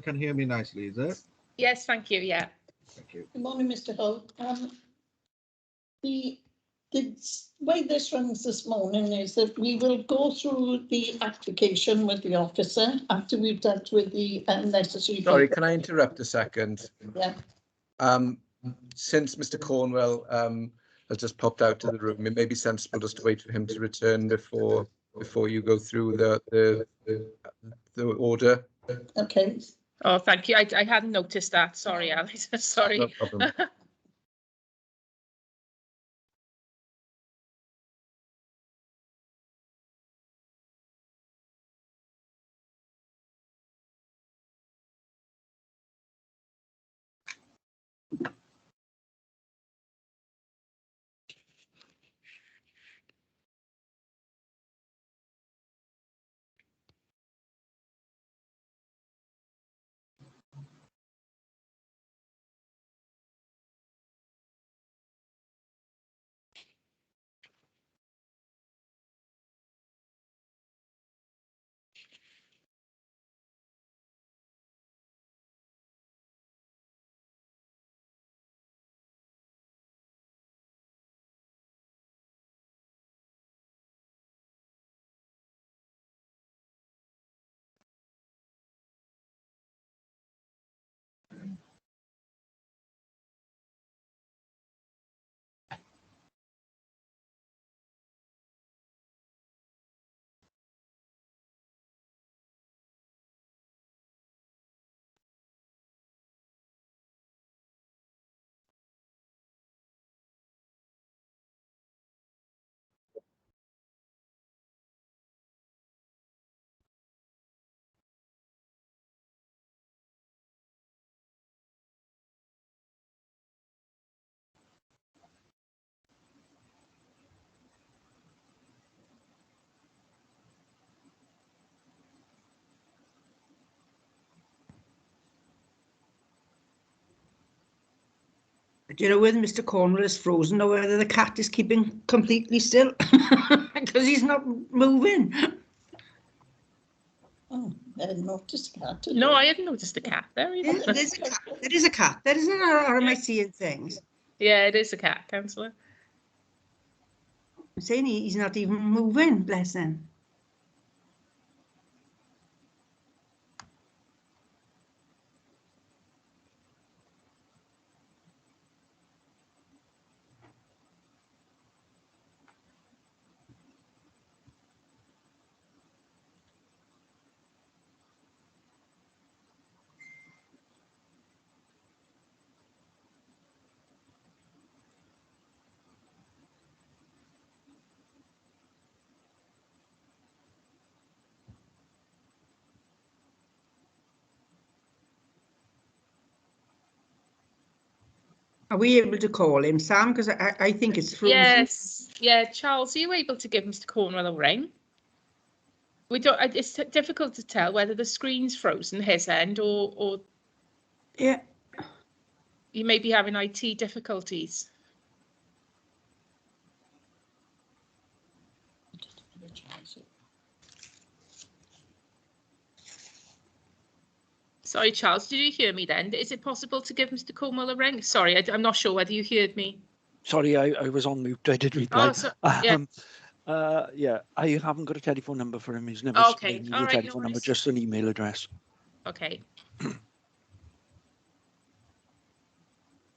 can hear me nicely, is it? Yes, thank you. Yeah. Thank you. Good morning, Mr. Hull. The way this runs this morning is that we will go through the application with the officer after we've dealt with the necessary. Sorry, can I interrupt a second? Yeah. Since Mr. Cornwell has just popped out of the room, it may be sensible just to wait for him to return before you go through the order. Okay. Oh, thank you. I hadn't noticed that. Sorry, Alice. Sorry. No problem. Do you know whether Mr. Cornwell is frozen or whether the cat is keeping completely still? Because he's not moving. Oh, I hadn't noticed that. No, I hadn't noticed the cat there either. There's a cat. There is a cat. There isn't, or am I seeing things? Yeah, it is a cat, Councillor. I'm saying he's not even moving, bless him. Are we able to call him, Sam? Because I think it's frozen. Yes. Yeah, Charles, are you able to give Mr. Cornwell a ring? We don't. It's difficult to tell whether the screen's frozen his end or Yeah. you may be having IT difficulties. Sorry, Charles, did you hear me then? Is it possible to give Mr. Cornwell a ring? Sorry, I'm not sure whether you heard me. Sorry, I was on mute. I did reply. Oh, so, yeah. Yeah, I haven't got a telephone number for him. He's never Okay, given me all a right, telephone no number, worries. just an email address. Okay.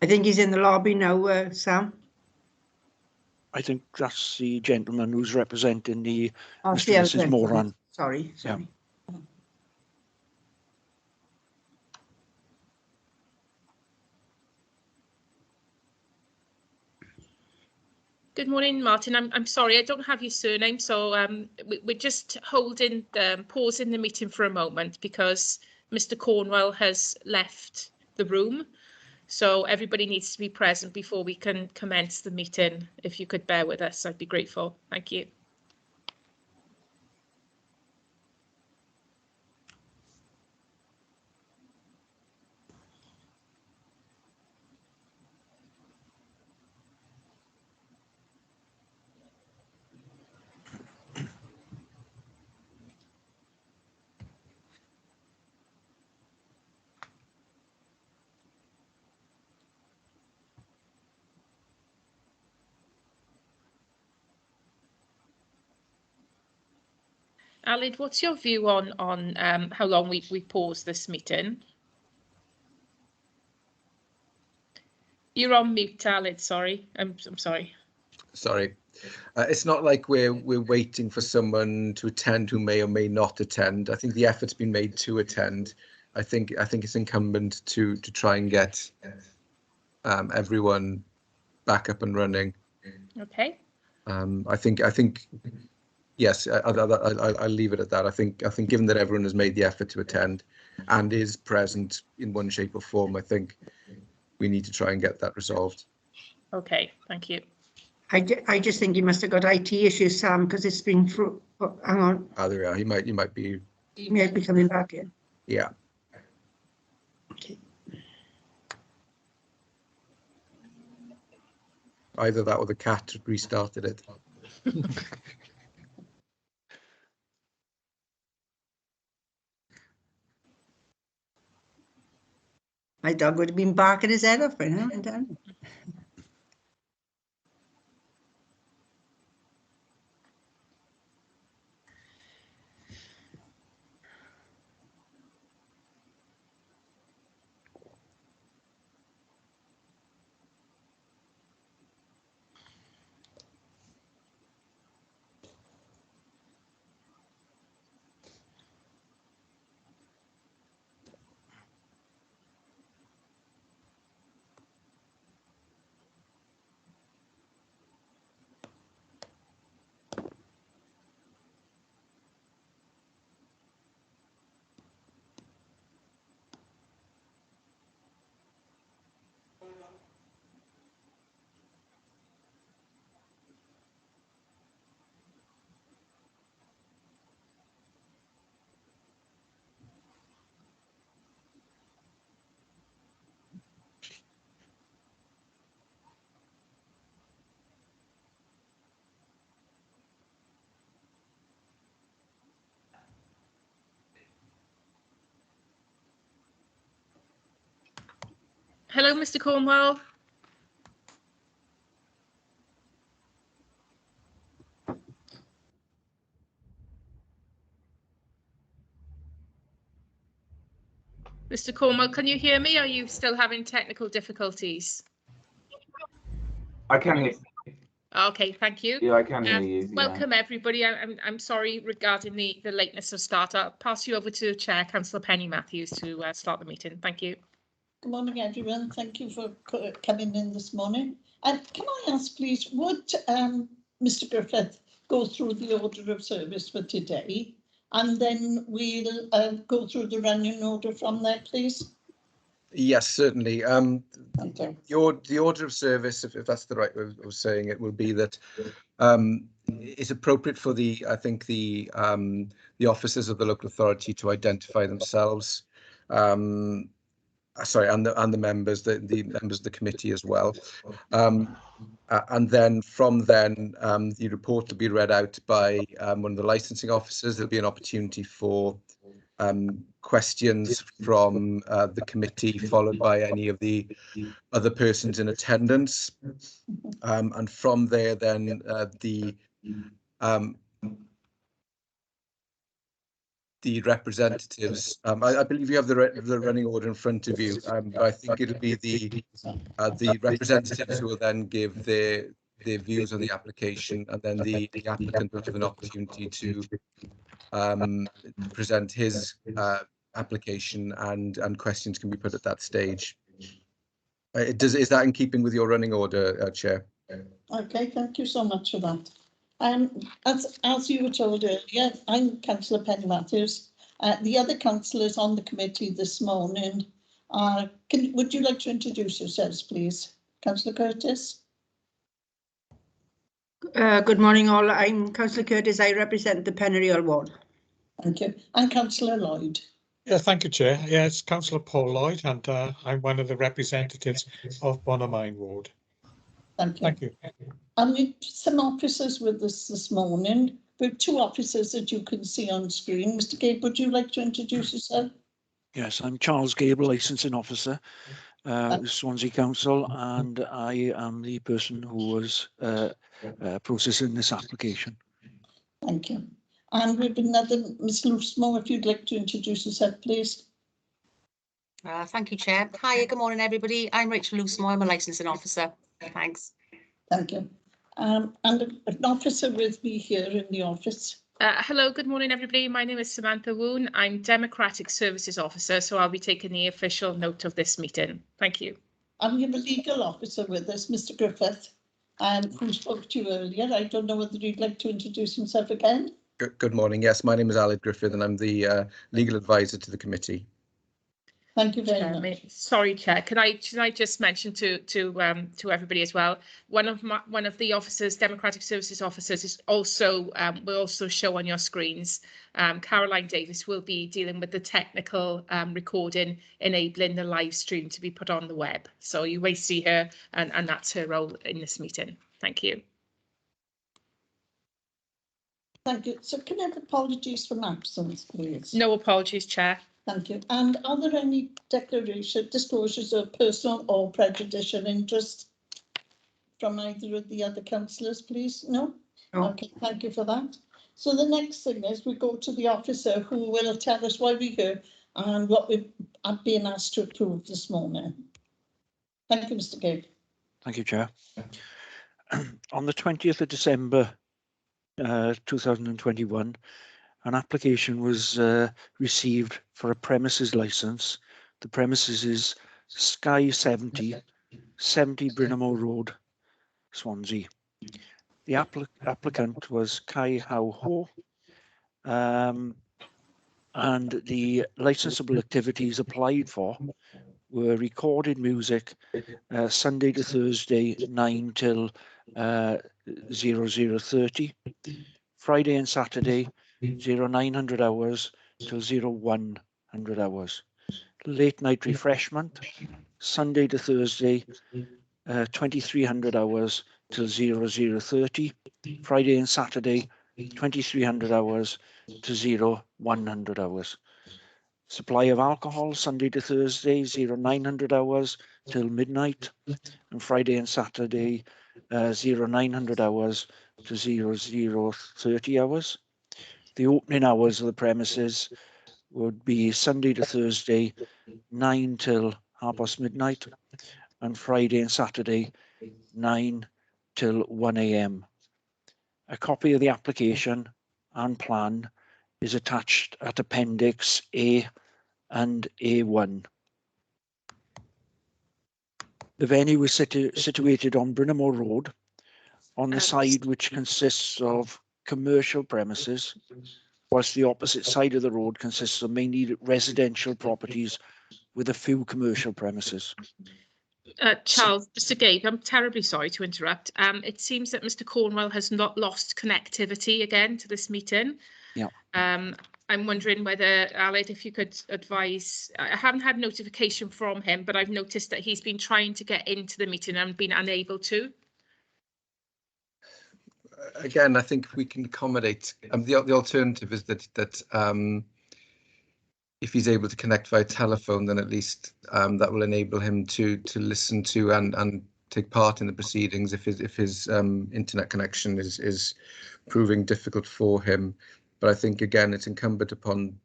I think he's in the lobby now, Sam. I think that's the gentleman who's representing the Oh, Mr. and Mrs. Moran. Sorry. Yeah. Good morning, Martin. I'm sorry, I don't have your surname, so we're just holding, pausing the meeting for a moment because Mr. Cornwell has left the room. So everybody needs to be present before we can commence the meeting. If you could bear with us, I'd be grateful. Thank you. Aled, what's your view on how long we paused this meeting? You're on mute, Aled. Sorry, I'm sorry. Sorry. It's not like we're waiting for someone to attend who may or may not attend. I think the effort's been made to attend. I think it's incumbent to try and get everyone back up and running. Okay. I think yes, I'll leave it at that. I think given that everyone has made the effort to attend and is present in one shape or form, I think we need to try and get that resolved. Okay, thank you. I just think he must have got IT issues, Sam, because it's been through. Oh, hang on, There we are. He might be. he may be coming back in. Yeah. Okay. Either that or the cat restarted it. My dog would have been barking his head off by now. Hello, Mr. Cornwell. Mr. Cornwell, can you hear me? Are you still having technical difficulties? I can hear. Okay, thank you. Yeah, I can hear you. Welcome, everybody. I'm sorry regarding the lateness of start. I'll pass you over to Chair, Councillor Penny Matthews, to start the meeting. Thank you. Good morning, everyone. Thank you for coming in this morning. And can I ask, please, would Mr. Griffith go through the order of service for today, and then we'll go through the running order from there, please? Yes, certainly. Thank you. The order of service, if that's the right way of saying it, will be that it's appropriate for the officers of the local authority to identify themselves. Sorry, and the members, the members of the committee as well. And then from then, the report will be read out by one of the licensing officers. There'll be an opportunity for questions from the committee, followed by any of the other persons in attendance. And from there, then the representatives, I believe you have the running order in front of you, but I think it'll be the representatives who will then give their views on the application, and then the applicant will have an opportunity to present his application, and questions can be put at that stage. Is that in keeping with your running order, Chair? Okay, thank you so much for that. As you were told earlier, I'm Councillor Penny Matthews. The other councillors on the committee this morning would you like to introduce yourselves, please? Councillor Curtis. Good morning, all. I'm Councillor Curtis. I represent the Penrhill ward. Thank you. And Councillor Lloyd. Yeah, thank you, Chair. Yeah, it's Councillor Paul Lloyd, and I'm one of the representatives of Bonamine ward. Thank you. Thank you. And we've some officers with us this morning. We have two officers that you can see on screen. Mr. Gabe, would you like to introduce yourself? Yes, I'm Charles Gable, licensing officer, with Swansea Council, and I am the person who was processing this application. Thank you. And we've another Miss Loosemore, if you'd like to introduce yourself, please. Thank you, Chair. Hi, good morning, everybody. I'm Rachel Loosemore. I'm a licensing officer. Thanks. Thank you. And an officer with me here in the office. Hello, good morning, everybody. My name is Samantha Woon. I'm Democratic Services Officer, so I'll be taking the official note of this meeting. Thank you. And we have a legal officer with us, Mr. Griffith, who spoke to you earlier. I don't know whether you'd like to introduce himself again. Good morning. Yes, my name is Aled Griffith and I'm the legal advisor to the committee. Thank you very much. Sorry, Chair. Can I just mention to everybody as well? One of the officers, Democratic Services officers, is also will also show on your screens. Caroline Davis will be dealing with the technical recording, enabling the live stream to be put on the web. So you may see her, and that's her role in this meeting. Thank you. Thank you. So can I have apologies for absence, please? No apologies, Chair. Thank you. And are there any disclosures of personal or prejudicial interest from either of the other councillors, please? No? No. Okay, thank you for that. So the next thing is we go to the officer who will tell us why we're here and what we are being asked to approve this morning. Thank you, Mr. Gale. Thank you, Chair. On the 20th of December 2021, an application was received for a premises licence. The premises is Sky 70 Brynamore Road, Swansea. The applicant was Kai Hao Ho, and the licensable activities applied for were recorded music Sunday to Thursday 9 till 00:30, Friday and Saturday 0900 hours till 0100 hours. Late night refreshment Sunday to Thursday 2300 hours till 00:30, Friday and Saturday 2300 hours to 0100 hours. Supply of alcohol Sunday to Thursday 0900 hours till midnight, and Friday and Saturday 0900 hours to 00:30 hours. The opening hours of the premises would be Sunday to Thursday 9 till midnight, and Friday and Saturday 9 till 1 AM. A copy of the application and plan is attached at Appendix A and A1. The venue is situated on Brynamore Road, on the side which consists of commercial premises, whilst the opposite side of the road consists of mainly residential properties with a few commercial premises. Charles, Mr. Gabe, I'm terribly sorry to interrupt. It seems that Mr. Cornwell has not lost connectivity again to this meeting. Yeah. I'm wondering whether, Aled, if you could advise, I haven't had notification from him, but I've noticed that he's been trying to get into the meeting and been unable to. Again, I think we can accommodate. The alternative is that if he's able to connect via telephone, then at least that will enable him to listen to and take part in the proceedings if his internet connection is proving difficult for him. But I think again it's incumbent upon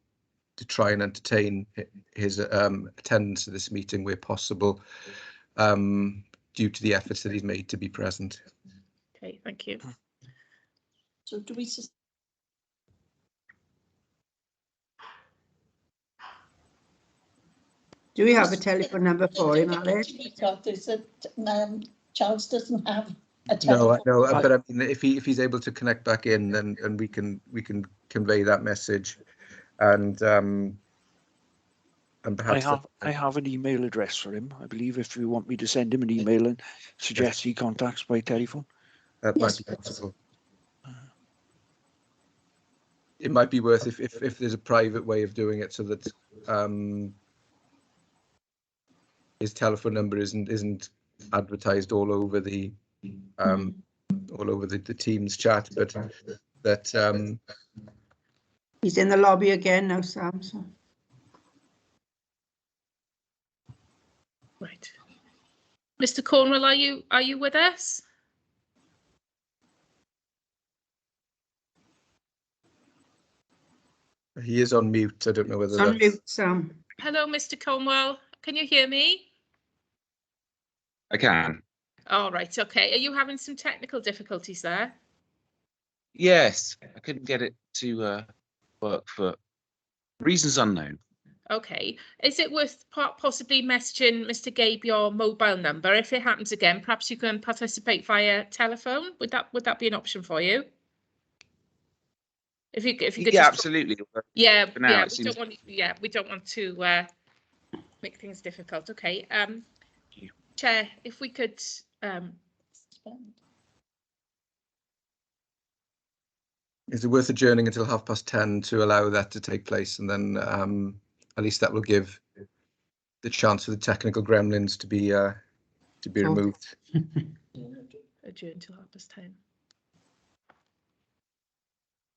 to try and entertain his attendance at this meeting where possible, due to the efforts that he's made to be present. Okay, thank you. So do we? Do we have a telephone number for him, Alex? Is that Charles doesn't have a telephone? No, but I mean, if he's able to connect back in, then we can convey that message, and perhaps I have an email address for him. I believe if you want me to send him an email and suggest he contacts by telephone. That might be possible. It might be worth if there's a private way of doing it so that his telephone number isn't advertised all over the Teams chat, but that He's in the lobby again now, Sam. So. Right. Mr. Cornwell, are you with us? He is on mute. I don't know whether Unmute, that's... Sam. Hello, Mr. Cornwell. Can you hear me? I can. All right, okay. Are you having some technical difficulties there? Yes, I couldn't get it to work for reasons unknown. Okay. Is it worth possibly messaging Mr. Gabe your mobile number? If it happens again, perhaps you can participate via telephone. Would that be an option for you? If you could Yeah, just absolutely. yeah, For now, yeah, it we seems- don't want we don't want to make things difficult. Okay. Chair, if we could Is it worth adjourning until 10:30 to allow that to take place, and then at least that will give the chance for the technical gremlins to be removed. adjourn till 10:30?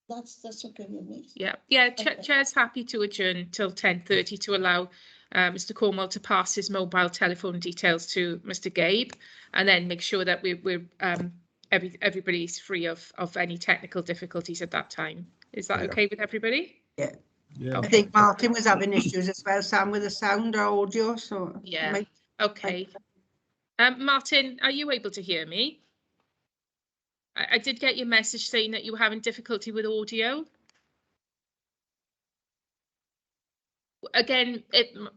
That's okay with me. Yeah, Okay. Chair's happy to adjourn till 10:30 to allow Mr. Cornwell to pass his mobile telephone details to Mr. Gabe, and then make sure that we're everybody's free of any technical difficulties at that time. Is that okay with everybody? Yeah. Yeah. I think Martin was having issues as well, Sam, with the sound or audio, so. Yeah. might- Okay. Martin, are you able to hear me? I did get your message saying that you were having difficulty with audio. Again,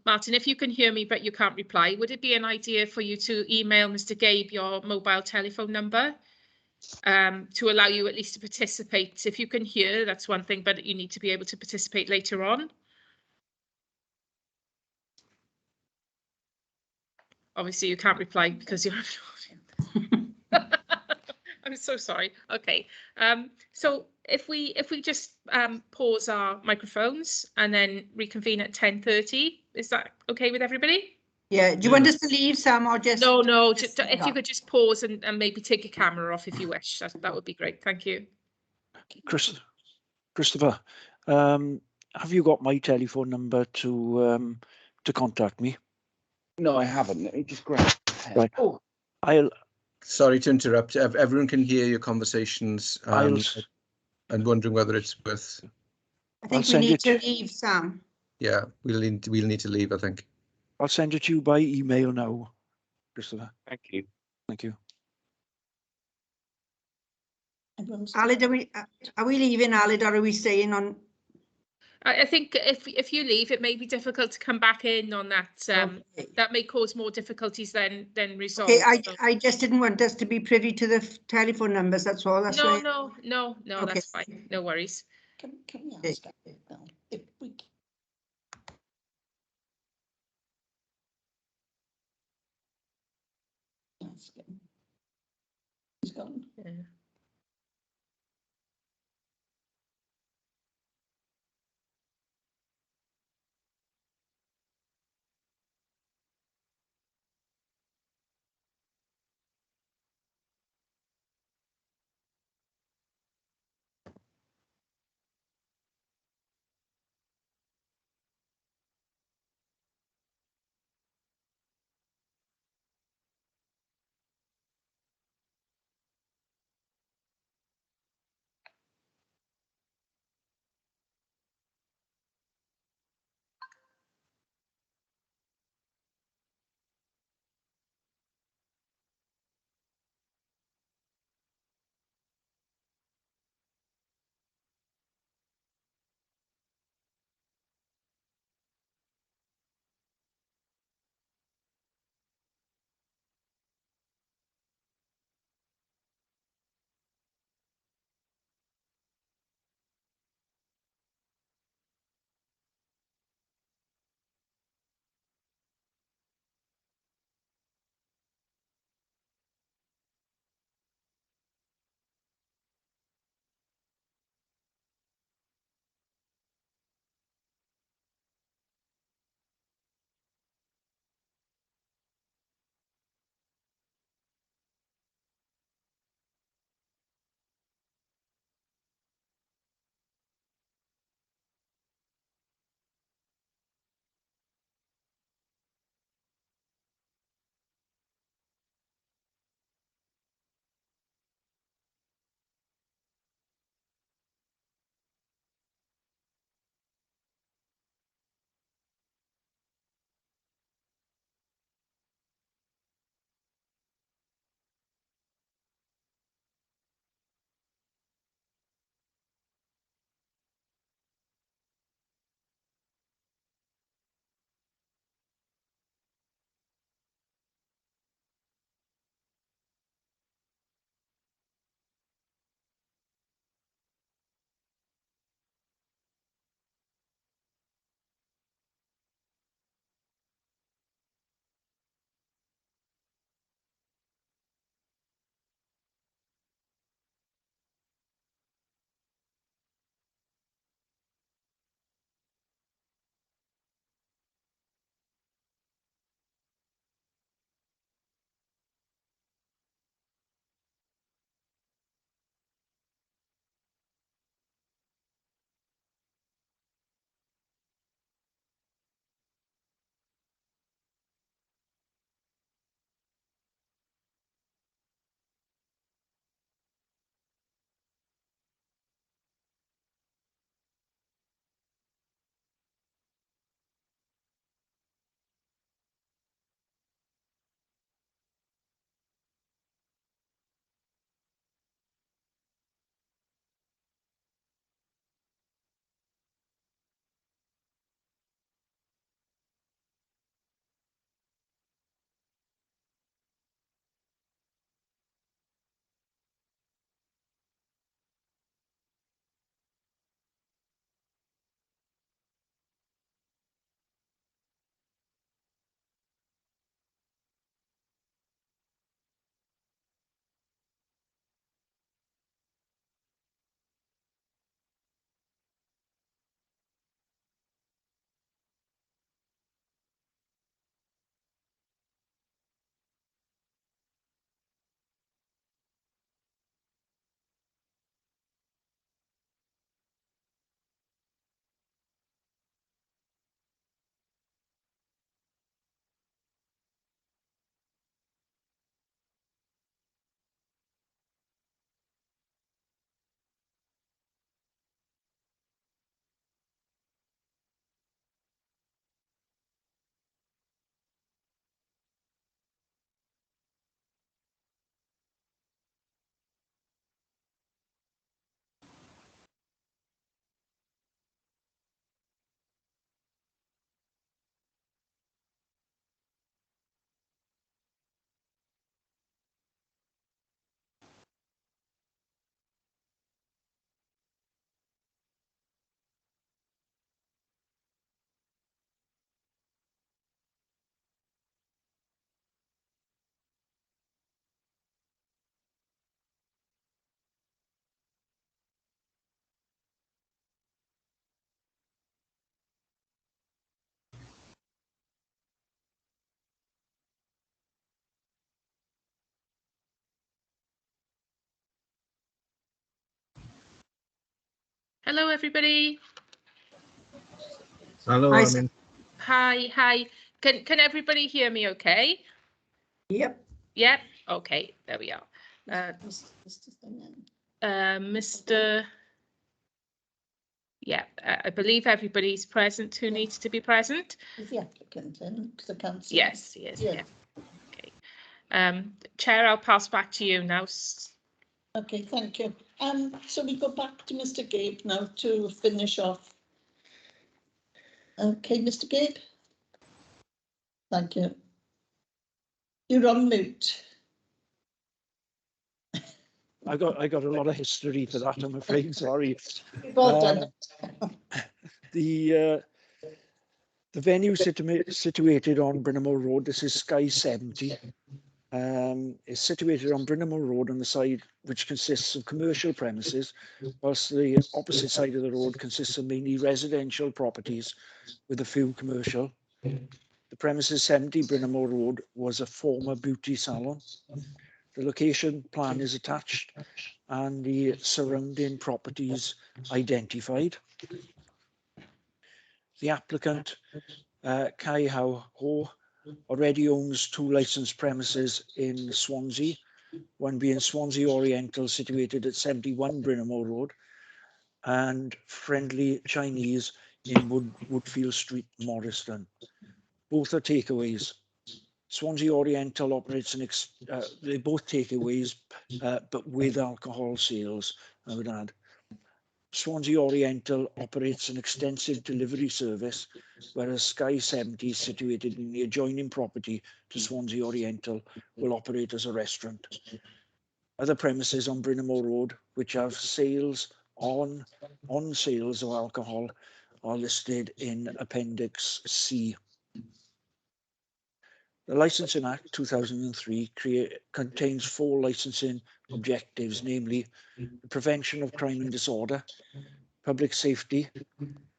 Martin, if you can hear me but you can't reply, would it be an idea for you to email Mr. Gabe your mobile telephone number to allow you at least to participate? If you can hear, that's one thing, but you need to be able to participate later on. Obviously, you can't reply because you're. I'm so sorry. Okay. So if we just pause our microphones and then reconvene at 10:30, is that okay with everybody? Yeah, do you want us to leave, Sam, or just? No, just if you could just pause and maybe take your camera off if you wish, that would be great. Thank you. Christopher, have you got my telephone number to contact me? No, I haven't. Let me just grab a pen. Right. Oh, Sorry to interrupt. Everyone can hear your conversations and wondering whether it's worth. I think we send need it. to leave, Sam. Yeah, we'll need to leave, I think. I'll send it to you by email now, Christopher. thank you. Thank you. Everyone's- Alid, are we leaving, Alid, or are we staying on? I think if you leave, it may be difficult to come back in on that. Okay. That may cause more difficulties than resolve. Okay, So- I just didn't want us to be privy to the telephone numbers, that's all, that's why. No, Okay. that's fine. No worries. Can we ask now if we ask him? He's gone. Yeah. Hello, everybody. Hello, Hi, Armin. Hi. Can everybody hear me okay? Yep. Yep. Okay, there we are. Mr. Yeah, I believe everybody's present who needs to be present. Is the applicant in? The council? Yes, he is. Yeah. Yeah. Okay. Chair, I'll pass back to you now. Okay, thank you. So we go back to Mr. Gabe now to finish off. Okay, Mr. Gabe. Thank you. You're on mute. I got a lot of history for that, I'm afraid. Sorry. Well done. The venue situated on Brynamore Road. This is Sky 70. Is situated on Brynamore Road on the side which consists of commercial premises, whilst the opposite side of the road consists of mainly residential properties with a few commercial. The premises 70 Brynamore Road was a former beauty salon. The location plan is attached and the surrounding properties identified. The applicant, Kai Hao Ho, already owns 2 licensed premises in Swansea, one being Swansea Oriental, situated at 71 Brynamore Road, and Friendly Chinese in Woodfield Street, Morriston. Both are takeaways. Swansea Oriental operates they both takeaways, but with alcohol sales, I would add. Swansea Oriental operates an extensive delivery service, whereas Sky 70, situated in the adjoining property to Swansea Oriental, will operate as a restaurant. Other premises on Brynamore Road, which have sales on sales of alcohol, are listed in Appendix C. The Licensing Act 2003 contains 4 licensing objectives, namely the prevention of crime and disorder, public safety,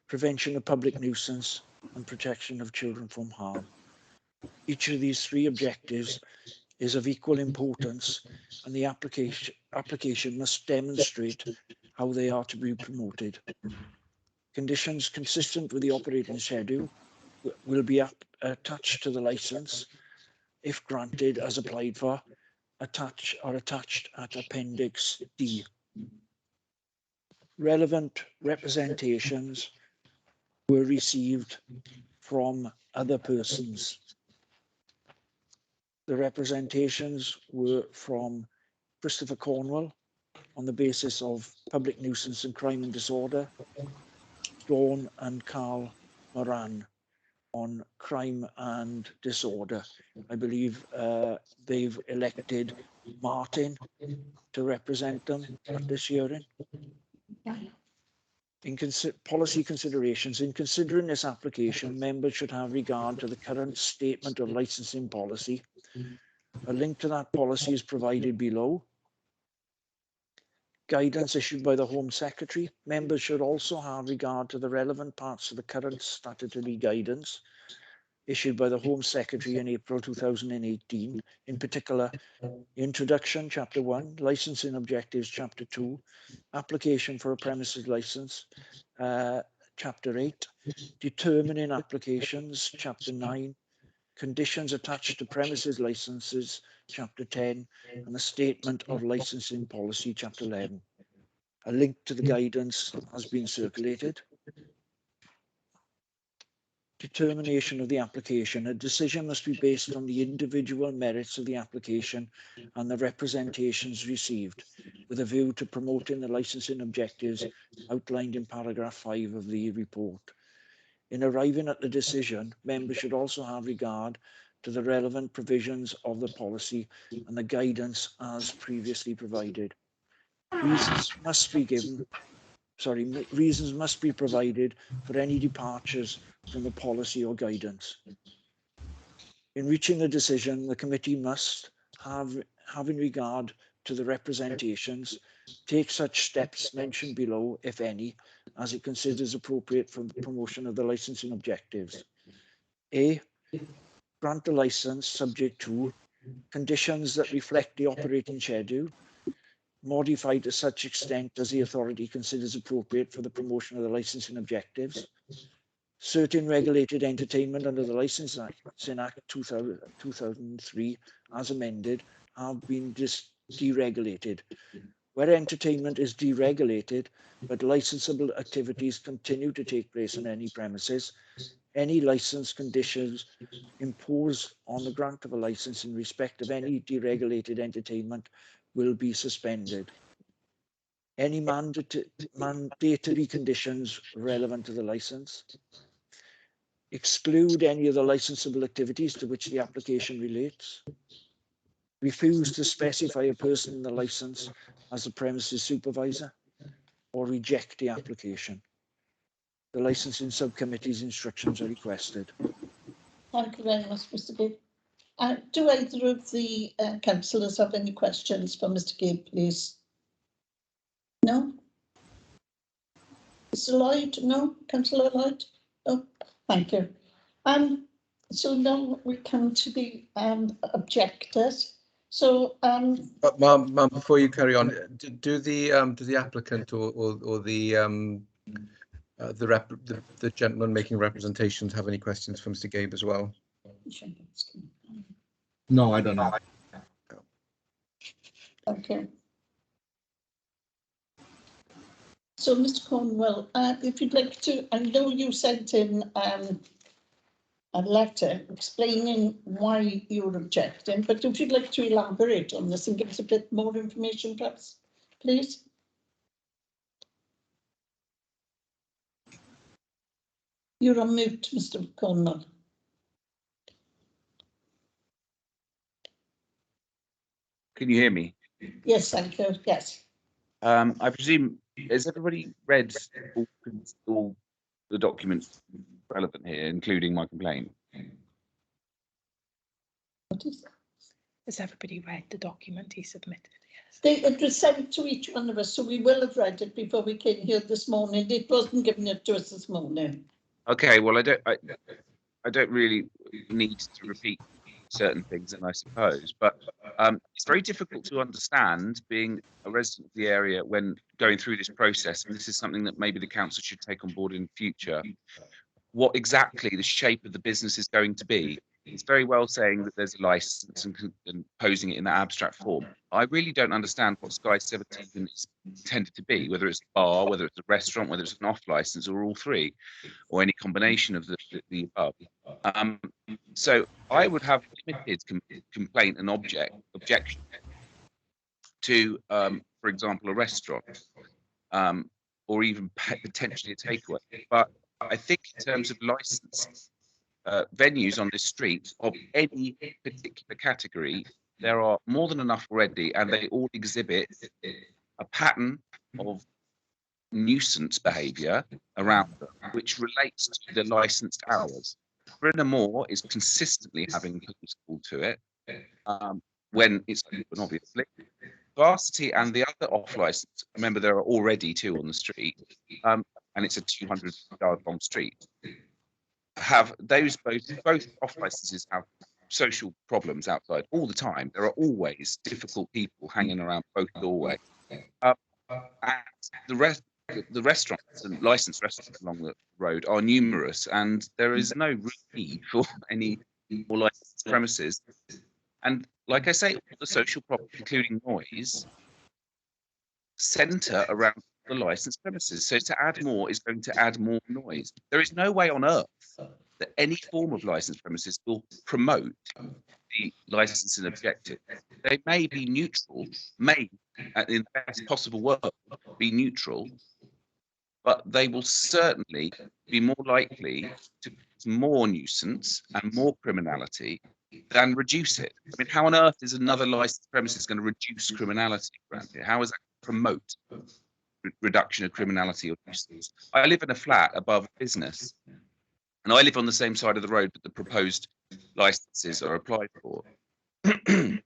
prevention of public nuisance, and protection of children from harm. Each of these 3 objectives is of equal importance, and the application must demonstrate how they are to be promoted. Conditions consistent with the operating schedule will be attached to the licence, if granted as applied for, attached at Appendix D. Relevant representations were received from other persons. The representations were from Christopher Cornwell on the basis of public nuisance and crime and disorder, Dawn and Carl Moran on crime and disorder. I believe they've elected Martin to represent them at this hearing. In policy considerations, in considering this application, members should have regard to the current statement of licensing policy. A link to that policy is provided below. Guidance issued by the Home Secretary. Members should also have regard to the relevant parts of the current statutory guidance issued by the Home Secretary in April 2018, in particular, Introduction, Chapter 1, Licensing Objectives, Chapter 2, Application for a Premises Licence, Chapter 8, Determining Applications, Chapter 9, Conditions attached to premises licenses, Chapter 10, and a Statement of Licensing Policy, Chapter 11. A link to the guidance has been circulated. Determination of the application. A decision must be based on the individual merits of the application and the representations received, with a view to promoting the licensing objectives outlined in paragraph 5 of the report. In arriving at the decision, members should also have regard to the relevant provisions of the policy and the guidance as previously provided. Reasons must be provided for any departures from the policy or guidance. In reaching the decision, the committee must, having regard to the representations, take such steps mentioned below, if any, as it considers appropriate for the promotion of the licensing objectives. A, grant the licence subject to conditions that reflect the operating schedule, modified to such extent as the authority considers appropriate for the promotion of the licensing objectives. Certain regulated entertainment under the Licensing Act 2003, as amended, have been deregulated. Where entertainment is deregulated, but licensable activities continue to take place on any premises, any license conditions imposed on the grant of a license in respect of any deregulated entertainment will be suspended. Any mandatory conditions relevant to the license, exclude any of the licensable activities to which the application relates, refuse to specify a person in the license as the premises supervisor, or reject the application. The licensing subcommittee's instructions are requested. Thank you very much, Mr. Gibb. Do either of the councillors have any questions for Mr. Gibb, please? No? Mr. Lloyd? No? Councillor Lloyd? No? Thank you. So now we come to the objectors. So But ma'am, before you carry on, do the applicant or the gentleman making representations have any questions for Mr. Gabe as well? No, I don't know. Okay. So, Mr. Cornwell, if you'd like to, I know you sent in a letter explaining why you're objecting, but if you'd like to elaborate on this and give us a bit more information, perhaps, please. You're on mute, Mr. Cornwell. Can you hear me? Yes, thank you. Yes. I presume, has everybody read all the documents relevant here, including my complaint? What is that? Has everybody read the document he submitted? Yes. It was sent to each one of us, so we will have read it before we came here this morning. It wasn't given it to us this morning. Okay, well, I don't really need to repeat certain things, and I suppose, but it's very difficult to understand, being a resident of the area, when going through this process, and this is something that maybe the council should take on board in future, what exactly the shape of the business is going to be. It's very well saying that there's a license and posing it in that abstract form. I really don't understand what Sky 17 is intended to be, whether it's a bar, whether it's a restaurant, whether it's an off license, or all three, or any combination of the above. So I would have limited complaint and objection to, for example, a restaurant, or even potentially a takeaway. But I think in terms of license venues on this street of any particular category, there are more than enough already, and they all exhibit a pattern of nuisance behaviour around them, which relates to the licensed hours. Bryn Mawr is consistently having police called to it when it's open, obviously. Varsity and the other off-license, remember there are already two on the street, and it's a 200-yard-long street. Have those both off-licenses have social problems outside all the time. There are always difficult people hanging around both doorways. And the restaurants and licensed restaurants along the road are numerous, and there is no need for any more licensed premises. And like I say, all the social problems, including noise, centre around the licensed premises. So to add more is going to add more noise. There is no way on earth that any form of licensed premises will promote the licensing objective. They may be neutral, may, in the best possible world, be neutral, but they will certainly be more likely to cause more nuisance and more criminality than reduce it. I mean, how on earth is another licensed premises going to reduce criminality around here? How is that going to promote reduction of criminality or nuisance? I live in a flat above a business, and I live on the same side of the road that the proposed licenses are applied for. And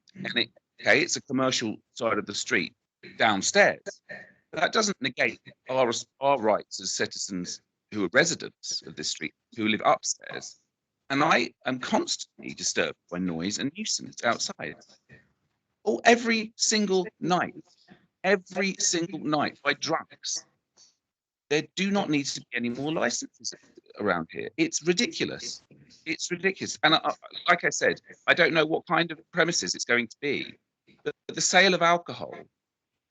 it's a commercial side of the street downstairs. But that doesn't negate our rights as citizens who are residents of this street, who live upstairs. And I am constantly disturbed by noise and nuisance outside. Every single night, every single night by drunks. There do not need to be any more licenses around here. It's ridiculous. It's ridiculous. And like I said, I don't know what kind of premises it's going to be, but the sale of alcohol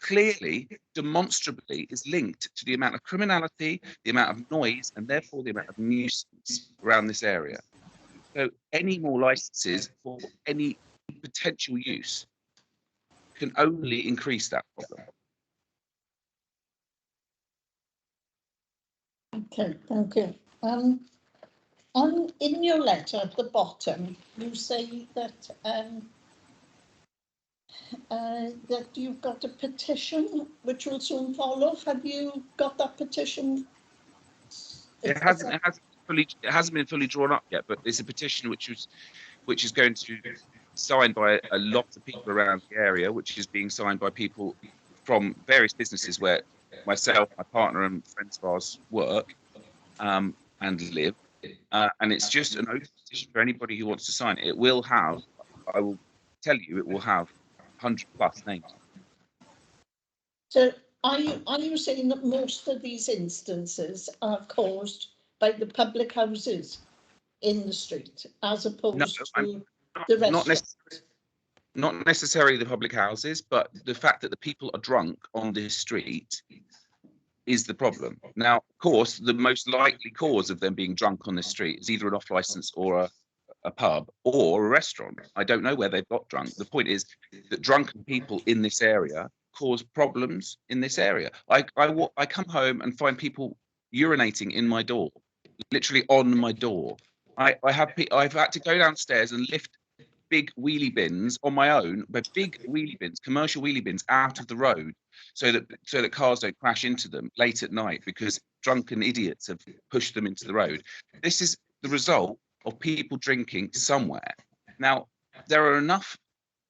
clearly, demonstrably, is linked to the amount of criminality, the amount of noise, and therefore the amount of nuisance around this area. So any more licenses for any potential use can only increase that problem. Okay, thank you. In your letter at the bottom, you say that that you've got a petition which will soon follow. Have you got that petition? It hasn't been fully drawn up yet, but it's a petition which is going to be signed by a lot of people around the area, which is being signed by people from various businesses where myself, my partner, and friends of ours work and live. And it's just an open petition for anybody who wants to sign it. It will have, I will tell you, it will have 100+ names. So are you saying that most of these instances are caused by the public houses in the street as opposed to the restaurants? Not necessarily the public houses, but the fact that the people are drunk on this street is the problem. Now, of course, the most likely cause of them being drunk on this street is either an off-license or a pub or a restaurant. I don't know where they've got drunk. The point is that drunken people in this area cause problems in this area. I come home and find people urinating in my door, literally on my door. I've had to go downstairs and lift big wheelie bins on my own, but big wheelie bins, commercial wheelie bins, out of the road so that cars don't crash into them late at night because drunken idiots have pushed them into the road. This is the result of people drinking somewhere. Now, there are enough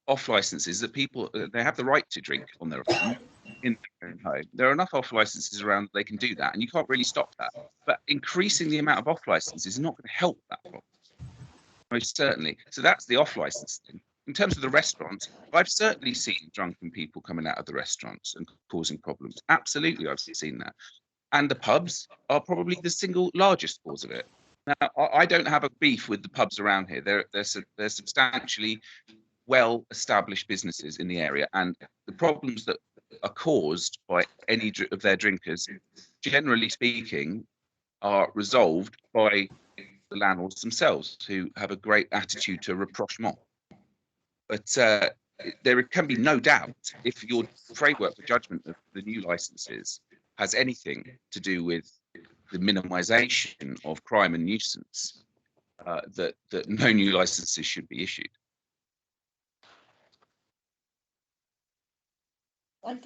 off licenses that people, they have the right to drink on their own in their own home. There are enough off licenses around that they can do that, and you can't really stop that. But increasing the amount of off licenses is not going to help that problem. Most certainly. So that's the off license thing. In terms of the restaurants, I've certainly seen drunken people coming out of the restaurants and causing problems. Absolutely, I've seen that. And the pubs are probably the single largest cause of it. Now, I don't have a beef with the pubs around here. They're substantially well-established businesses in the area, and the problems that are caused by any of their drinkers, generally speaking, are resolved by the landlords themselves, who have a great attitude to rapprochement. But there can be no doubt, if your framework for judgment of the new licenses has anything to do with the minimisation of crime and nuisance, that no new licenses should be issued. I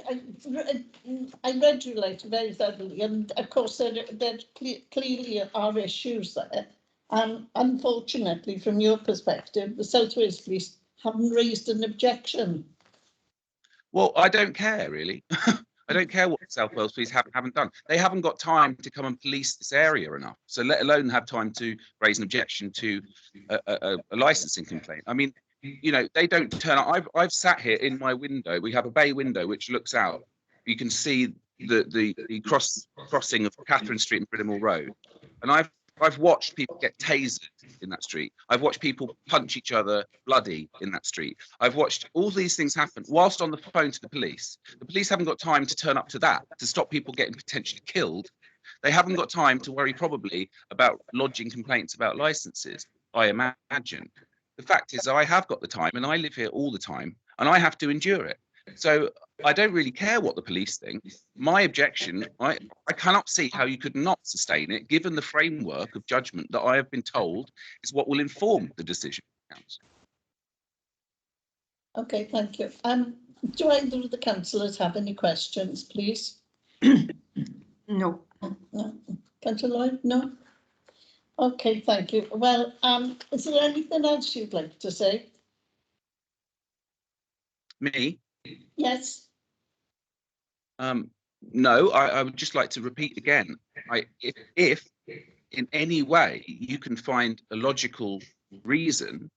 read your letter very thoroughly, and of course there clearly are issues there. And unfortunately, from your perspective, the South Wales Police haven't raised an objection. Well, I don't care, really. I don't care what the South Wales Police haven't done. They haven't got time to come and police this area enough, so let alone have time to raise an objection to a licensing complaint. I mean, you know, they don't turn up. I've sat here in my window. We have a bay window which looks out. You can see the crossing of Catherine Street and Bridimore Road, and I've watched people get tasered in that street. I've watched people punch each other bloody in that street. I've watched all these things happen whilst on the phone to the police. The police haven't got time to turn up to that, to stop people getting potentially killed. They haven't got time to worry probably about lodging complaints about licenses, I imagine. The fact is, I have got the time, and I live here all the time, and I have to endure it. So I don't really care what the police think. My objection, I cannot see how you could not sustain it, given the framework of judgment that I have been told is what will inform the decision. Okay, thank you. Do either of the councillors have any questions, please? No. No. Councillor Lloyd, no? Okay, thank you. Well, is there anything else you'd like to say? Me? Yes. No, I would just like to repeat again. If in any way you can find a logical reason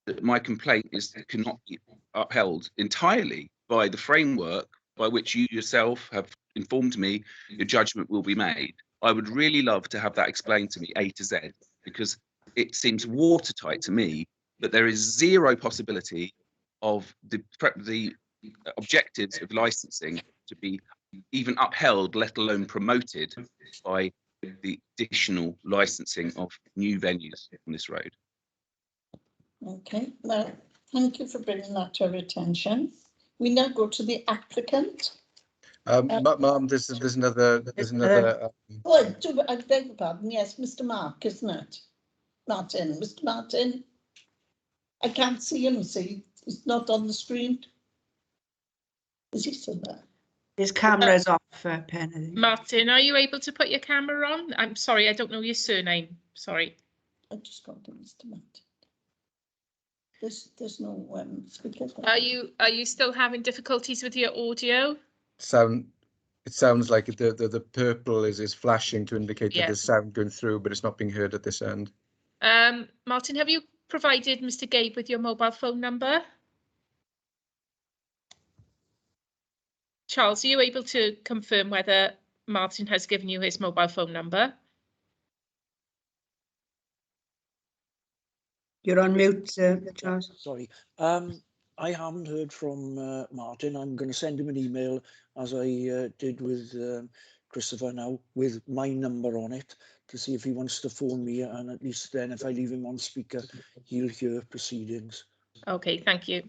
that my complaint cannot be upheld entirely by the framework by which you yourself have informed me your judgment will be made. I would really love to have that explained to me A to Z, because it seems watertight to me that there is zero possibility of the objectives of licensing to be even upheld, let alone promoted, by the additional licensing of new venues on this road. Okay, well, thank you for bringing that to our attention. We now go to the applicant. Ma'am, there's another. Oh, I beg your pardon. Yes, Mr. Mark, isn't it? Martin, Mr. Martin. I can't see him, see, he's not on the screen. Is he still there? His camera is off, Pen. Martin, are you able to put your camera on? I'm sorry, I don't know your surname. Sorry. I just got to Mr. Martin. There's no speaker. Are you still having difficulties with your audio? It sounds like the purple is flashing to indicate that Yeah. there's sound going through, but it's not being heard at this end. Martin, have you provided Mr. Gabe with your mobile phone number? Charles, are you able to confirm whether Martin has given you his mobile phone number? You're on mute, Charles. Sorry. I haven't heard from Martin. I'm going to send him an email, as I did with Christopher now, with my number on it, to see if he wants to phone me, and at least then if I leave him on speaker, he'll hear proceedings. Okay, thank you.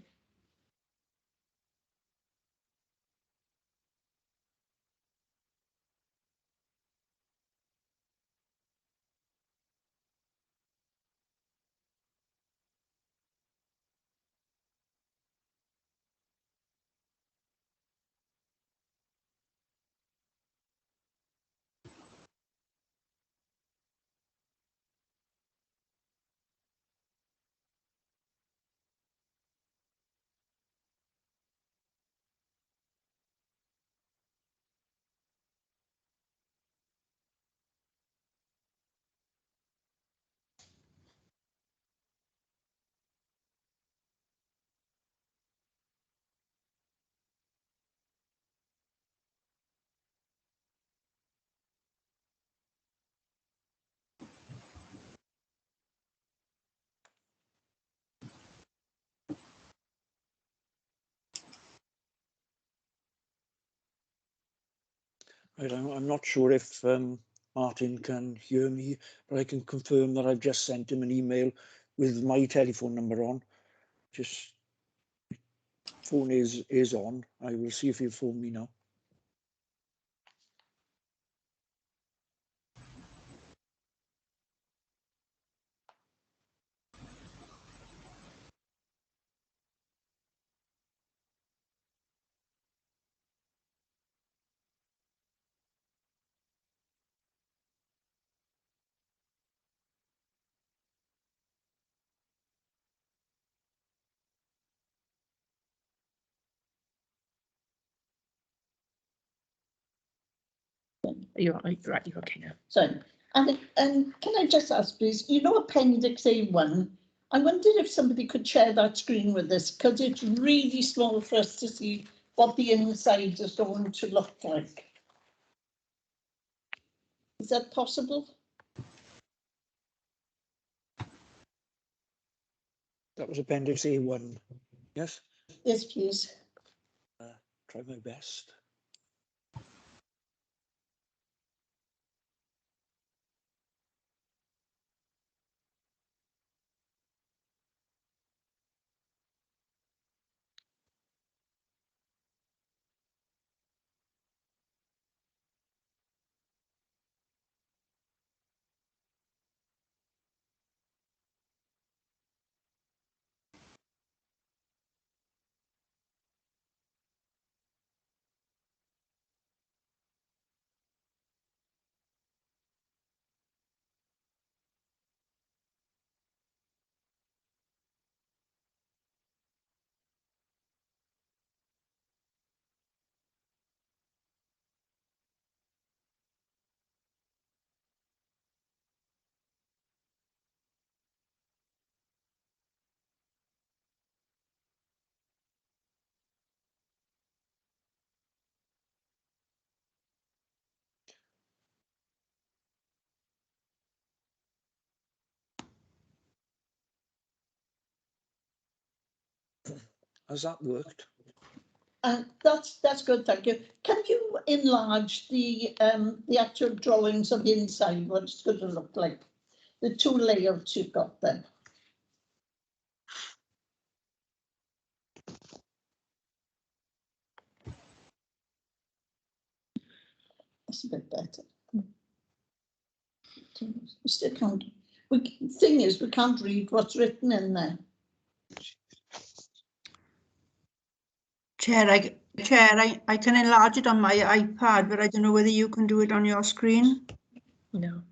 Right, I'm not sure if Martin can hear me, but I can confirm that I've just sent him an email with my telephone number on. Just phone is on. I will see if he'll phone me now. You're right, you're okay now. So, and can I just ask, please, you know Appendix A1, I wondered if somebody could share that screen with us, because it's really small for us to see what the inside is going to look like. Is that possible? That was Appendix A1. Yes? Yes, please. Try my best. Has that worked? That's good, thank you. Can you enlarge the actual drawings of the inside, what it's going to look like? The two layouts you've got there. That's a bit better. We still can't. Thing is, we can't read what's written in there. Chair, I can enlarge it on my iPad, but I don't know whether you can do it on your screen. No.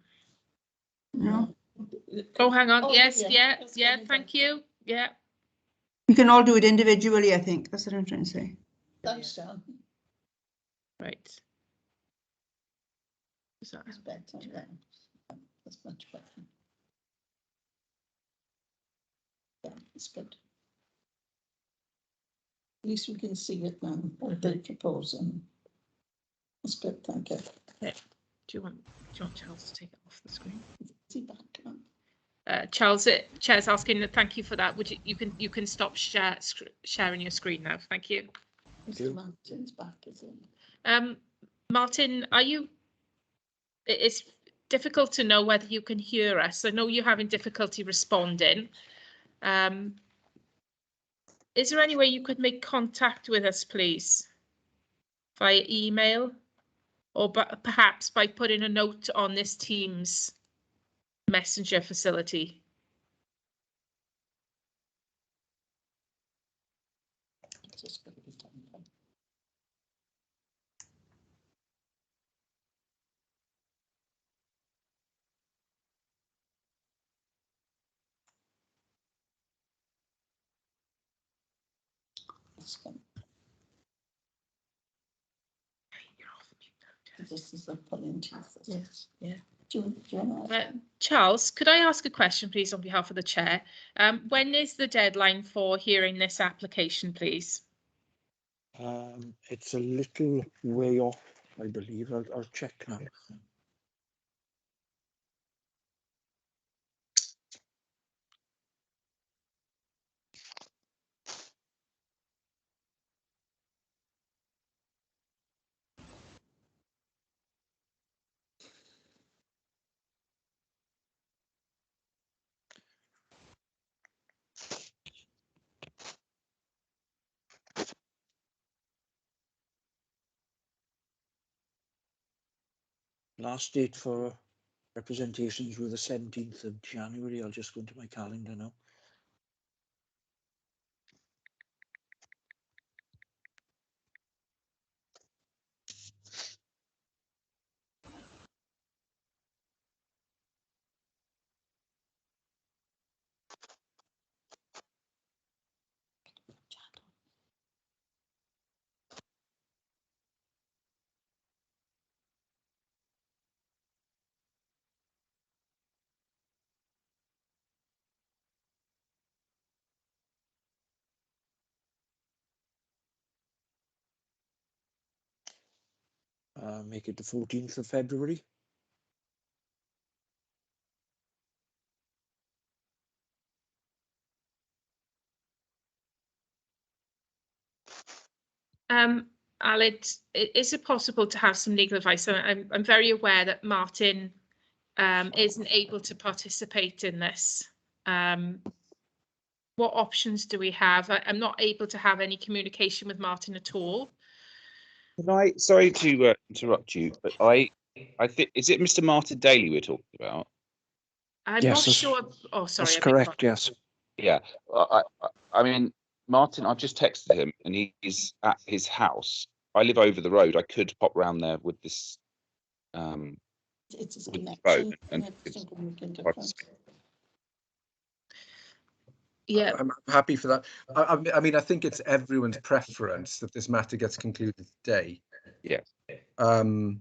No, Oh, hang on. Oh, Yes, yeah, yeah, that's thank you. Yeah. you can all do it individually, I think. That's what I'm trying to say. Thanks, John. Right. Is that- That's better. Yeah. That's much better. Yeah, it's good. At least we can see it now, what they're proposing. That's good, thank you. Okay. Do you want Charles to take it off the screen? See back now. Charles, Chair's asking. Thank you for that. Would you can stop sharing your screen now? Thank you. Mr. Martin's back, is it? Martin, are you? It's difficult to know whether you can hear us. I know you're having difficulty responding. Is there any way you could make contact with us, please? Via email, or perhaps by putting a note on this Teams messenger facility? Just got to be done. It's good. You're off mute. This is the pulling teeth. Yes, yeah. Do you want to? Charles, could I ask a question, please, on behalf of the chair? When is the deadline for hearing this application, please? It's a little way off, I believe. I'll check now. Last date for representations were the 17th of January. I'll just go into my calendar now. Make it the 14th of February. Aled, is it possible to have some legal advice? I'm very aware that Martin isn't able to participate in this. What options do we have? I'm not able to have any communication with Martin at all. Sorry to interrupt you, but I think, is it Mr. Martin Daly we're talking about? I'm Yes, not that's- sure. Oh, sorry. That's I beg your correct, yes. Yeah, I mean, Martin, I've just texted him and he's at his house. I live over the road. I could pop round there with this It's a with the connection. phone and It's something participate. Yeah. I'm happy for that. I mean, I think it's everyone's preference that this matter gets concluded today. Yeah. And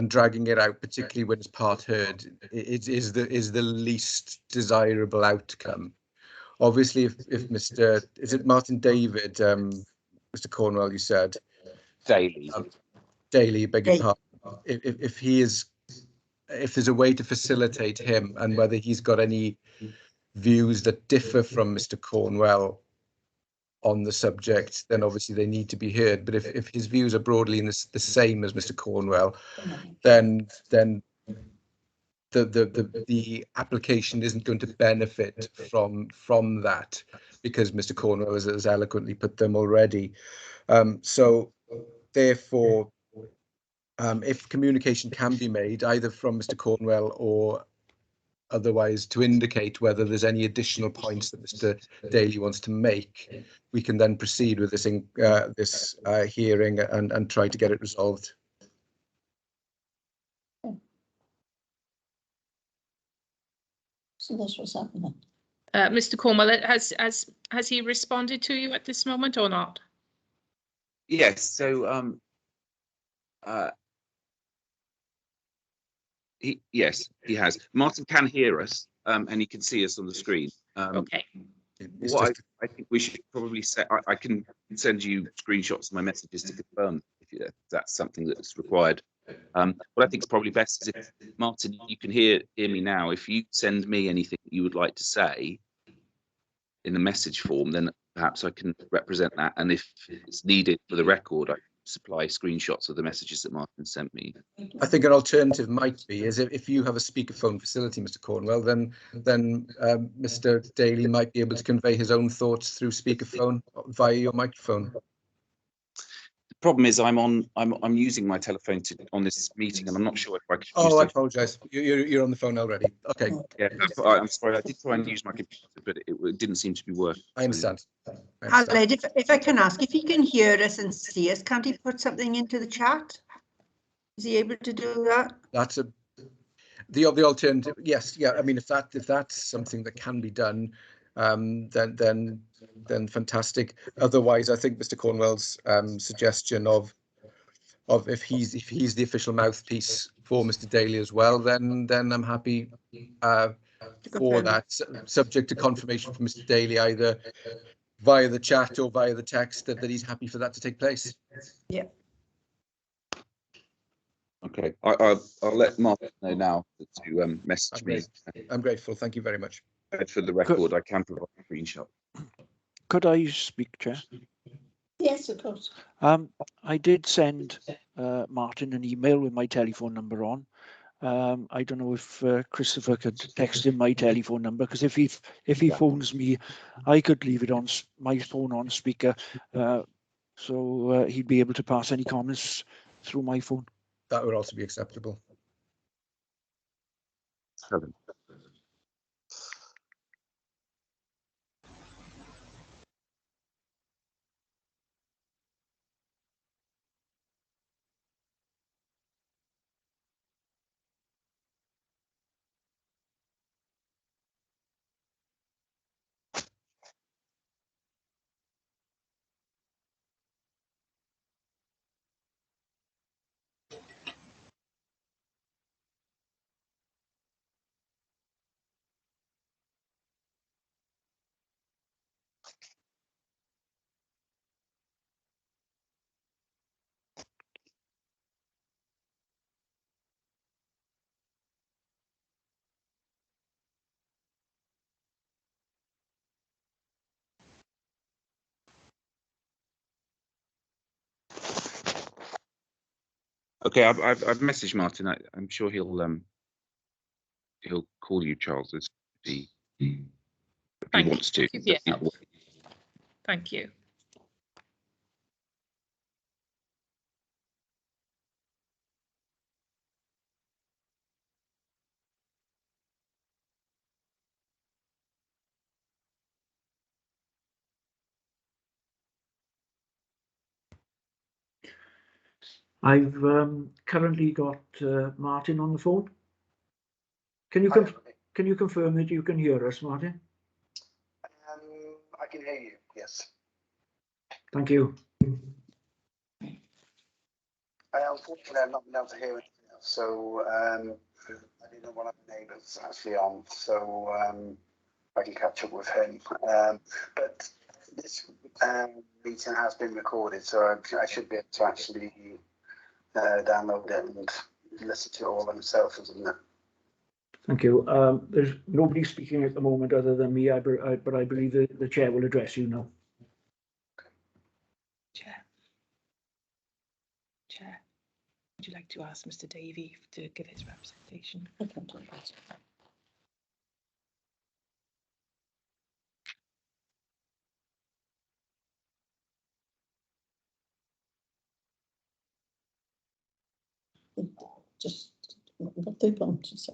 dragging it out, particularly when it's part heard, is the least desirable outcome. Obviously, if Mr. is it Martin David, Mr. Cornwell, you said Daily. Daly, beg your pardon. If he is, if there's a way to facilitate him, and whether he's got any views that differ from Mr. Cornwell on the subject, then obviously they need to be heard. But if his views are broadly in the same as Mr. Cornwell, then the application isn't going to benefit from that, because Mr. Cornwell has eloquently put them already. So therefore, if communication can be made either from Mr. Cornwell or otherwise to indicate whether there's any additional points that Mr. Daly wants to make, we can then proceed with this hearing and try to get it resolved. So that's what's happening. Mr. Cornwell, has he responded to you at this moment or not? Yes. So yes, he has. Martin can hear us, and he can see us on the screen. Okay. What I think we should probably say, I can send you screenshots of my messages to confirm if that's something that's required. What I think is probably best is if, Martin, you can hear me now. If you send me anything you would like to say in the message form, then perhaps I can represent that. And if it's needed for the record, I supply screenshots of the messages that Martin sent me. I think an alternative might be is if you have a speakerphone facility, Mr. Cornwell, then Mr. Daly might be able to convey his own thoughts through speakerphone via your microphone. The problem is I'm using my telephone on this meeting, and I'm not sure if I could. Oh, I apologise. You're on the phone already. Okay. Yeah, I'm sorry. I did try and use my computer, but it didn't seem to be working. I understand. Aled, if I can ask, if he can hear us and see us, can't he put something into the chat? Is he able to do that? That's the alternative. Yes, yeah. I mean, if that's something that can be done, then fantastic. Otherwise, I think Mr. Cornwell's suggestion of if he's the official mouthpiece for Mr. Daly as well, then I'm happy for that, subject to confirmation from Mr. Daly either via the chat or via the text that he's happy for that to take place. Yeah. Okay, I'll let Martin know now to message me. I'm grateful. Thank you very much. For the record, I can provide a screenshot. Could I speak, Chair? Yes, of course. I did send Martin an email with my telephone number on. I don't know if Christopher could text him my telephone number, because if he phones me, I could leave it on my phone on speaker, so he'd be able to pass any comments through my phone. That would also be acceptable. Okay, I've messaged Martin. I'm sure he'll call you, Charles, if he wants to. Yeah. Thank you. I've currently got Martin on the phone. Can you confirm that you can hear us, Martin? I can hear you, yes. Thank you. Unfortunately, I've not been able to hear anything else, so I didn't know one of the neighbours actually on, so I can catch up with him. But this meeting has been recorded, so I should be able to actually download it and listen to it all themselves, isn't it? Thank you. There's nobody speaking at the moment other than me, but I believe the chair will address you now. Would you like to ask Mr. Davey to give his representation? Just what they want to say.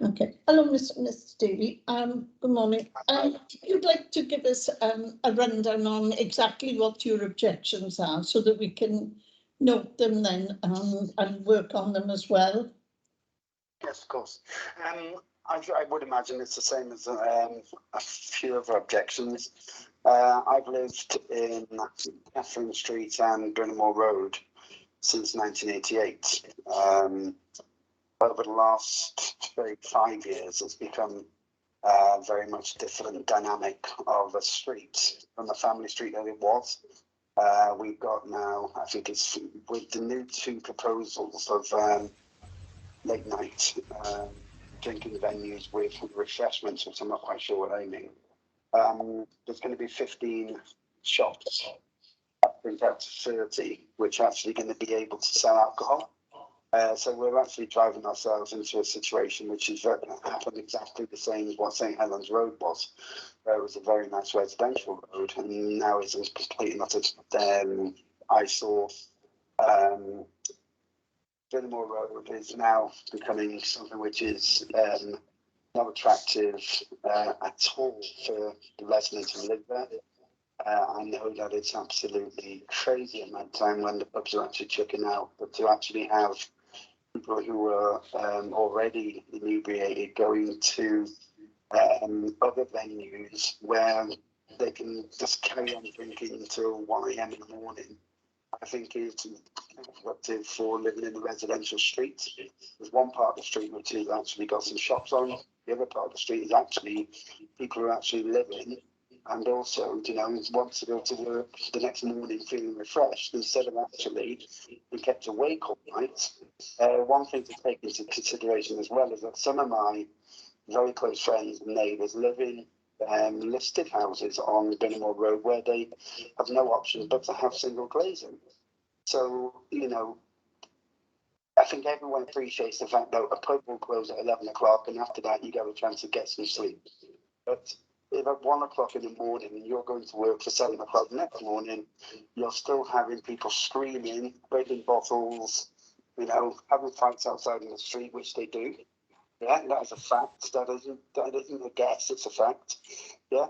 Okay. Hello, Mr. Davey. Good morning. If you'd like to give us a rundown on exactly what your objections are, so that we can note them then and work on them as well. Yes, of course. I would imagine it's the same as a few other objections. I've lived in Catherine Street and Brynmore Road since 1988. Over the last 5 years, it's become very much different dynamic of a street from the family street that it was. We've got now, I think it's with the new 2 proposals of late night drinking venues with refreshments, which I'm not quite sure what I mean. There's going to be 15 shops, I think up to 30, which are actually going to be able to sell alcohol. So we're actually driving ourselves into a situation which is happened exactly the same as what St Helens Road was, where it was a very nice residential road, and now it's a complete and utter eyesore. Brynmore Road is now becoming something which is not attractive at all for the residents who live there. I know that it's absolutely crazy at that time when the pubs are actually checking out, but to actually have people who are already inebriated going to other venues where they can just carry on drinking until 1 AM in the morning, I think is disruptive for living in a residential street. There's one part of the street which has actually got some shops on. The other part of the street is actually people who are actually living and also, you know, want to go to work the next morning feeling refreshed instead of actually being kept awake all night. One thing to take into consideration as well is that some of my very close friends and neighbours live in listed houses on Brynmore Road where they have no option but to have single glazing. So, you know, I think everyone appreciates the fact that a pub will close at 11 o'clock and after that you get a chance to get some sleep. But if at 1 o'clock in the morning and you're going to work for 7 o'clock the next morning, you're still having people screaming, breaking bottles, you know, having fights outside in the street, which they do. Yeah, that is a fact. That isn't a guess, it's a fact. Yeah.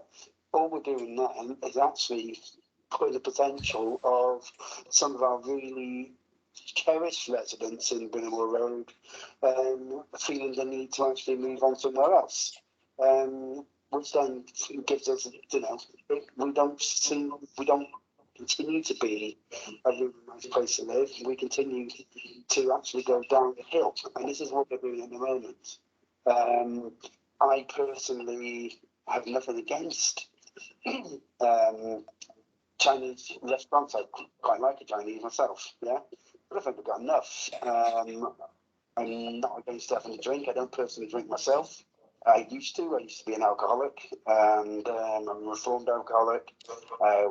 All we're doing then is actually putting the potential of some of our really cherished residents in Brynmore Road feeling the need to actually move on somewhere else. Which then gives us, you know, we don't continue to be a really nice place to live. We continue to actually go down the hill, and this is what we're doing at the moment. I personally have nothing against Chinese restaurants. I quite like a Chinese myself, yeah, but I think we've got enough. I'm not against having a drink. I don't personally drink myself. I used to be an alcoholic, and I'm a reformed alcoholic,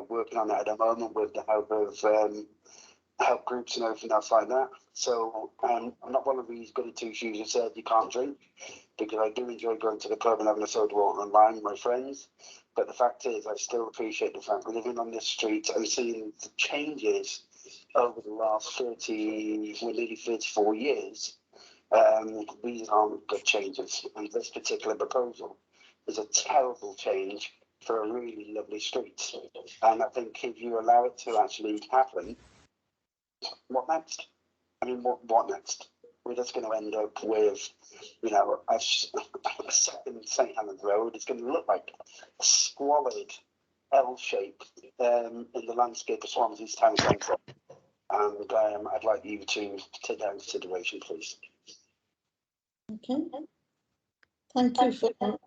working on that at the moment with the help of help groups and everything else like that. So I'm not one of these goody two-shoes who said you can't drink, because I do enjoy going to the pub and having a soda water online with my friends. But the fact is, I still appreciate the fact living on this street and seeing the changes over the last nearly 34 years. These aren't good changes, and this particular proposal is a terrible change for a really lovely street. And I think if you allow it to actually happen, what next? I mean, what next? We're just going to end up with, you know, a second St Helens Road. It's going to look like a squalid L shape in the landscape of Swansea's town centre. And I'd like you to take that into consideration, please. Okay. Thank you for that.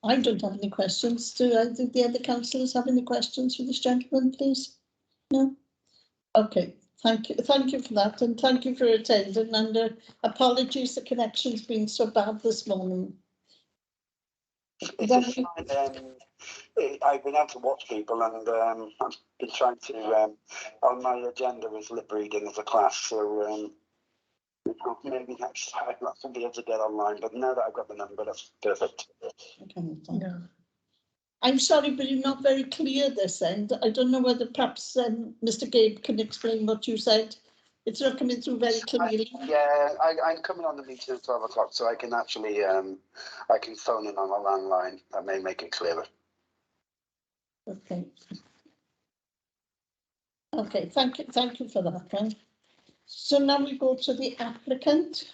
I don't have any questions. Do the other councillors have any questions for this gentleman, please? No? Okay. Thank you. Thank you for that, and thank you for attending, and apologies the connection's been so bad this morning. It's a shame. I've been able to watch people, and I've been trying to. On my agenda is lip reading as a class, so maybe next time I'll be able to get online. But now that I've got the number, that's perfect. Okay, No. I'm sorry, but you're not very clear this end. I don't know whether perhaps Mr. Gabe can explain what you said. It's not coming through very clearly. I'm coming on the meeting at 12 o'clock, so I can actually I can phone in on a landline. That may make it clearer. Okay. Okay, thank you for that then. So now we go to the applicant.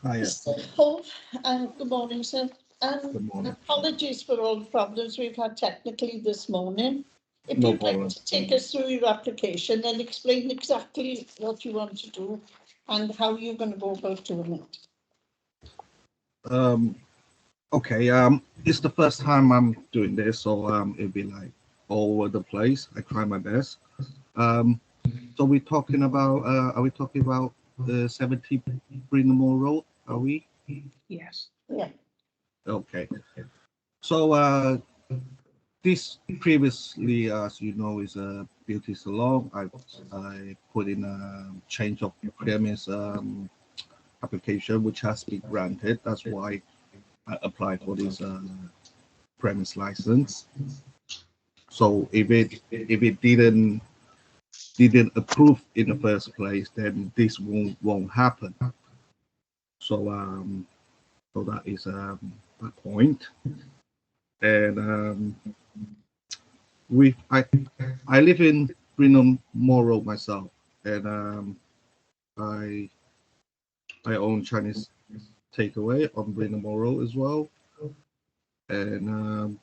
Hiya. Mr. Hull, good morning, sir. Good morning. Apologies for all the problems we've had technically this morning. If No you'd problem. like to take us through your application and explain exactly what you want to do and how you're going to go about doing it. Okay, it's the first time I'm doing this, so it'll be like all over the place. I try my best. So we're talking about are we talking about the 70 Brindamore Road? Are we? Yes. Yeah. Okay. So this previously, as you know, is a beauty salon. I put in a change of premise application, which has been granted. That's why I applied for this premise license. So if it didn't approve in the first place, then this won't happen. So so that is a point. And I live in Brindamore Road myself, and I own Chinese takeaway on Brindamore Road as well, and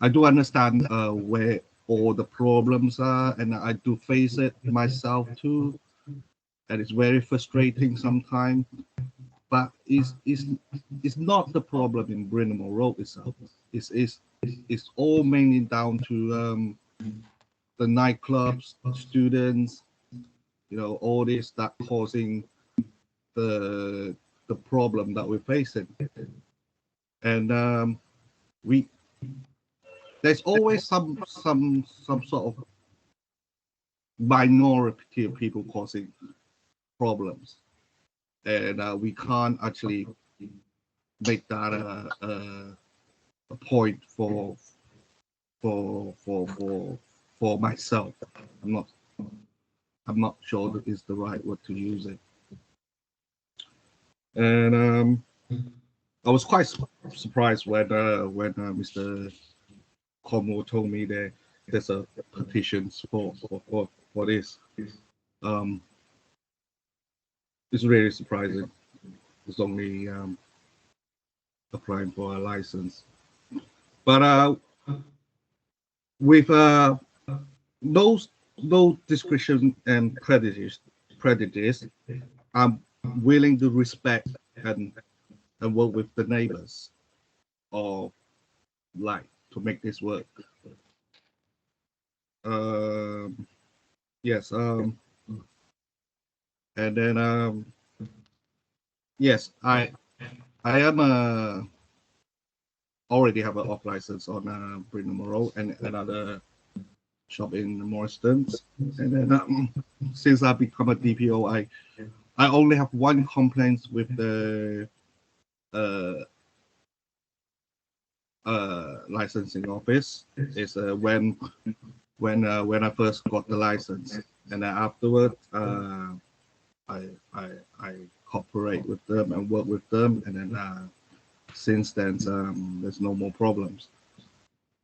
I do understand where all the problems are, and I do face it myself too, and it's very frustrating sometimes. But it's not the problem in Brindamore Road itself. It's all mainly down to the nightclubs, students, all this that causing the problem that we're facing, and there's always some sort of minority of people causing problems, and we can't actually make that a point for myself. I'm not sure that is the right word to use it. And I was quite surprised when Mr. Cornwall told me there's a petition for this. It's really surprising. It's only applying for a license, but with no discretion and prejudice, I'm willing to respect and work with the neighbors, or like to make this work. Yes. And then yes, I am already have an off license on Brindamore Road and another shop in Morriston. And then since I've become a DPO, I only have one complaint with the licensing office. Is when I first got the license, and then afterward I cooperate with them and work with them, and then since then there's no more problems.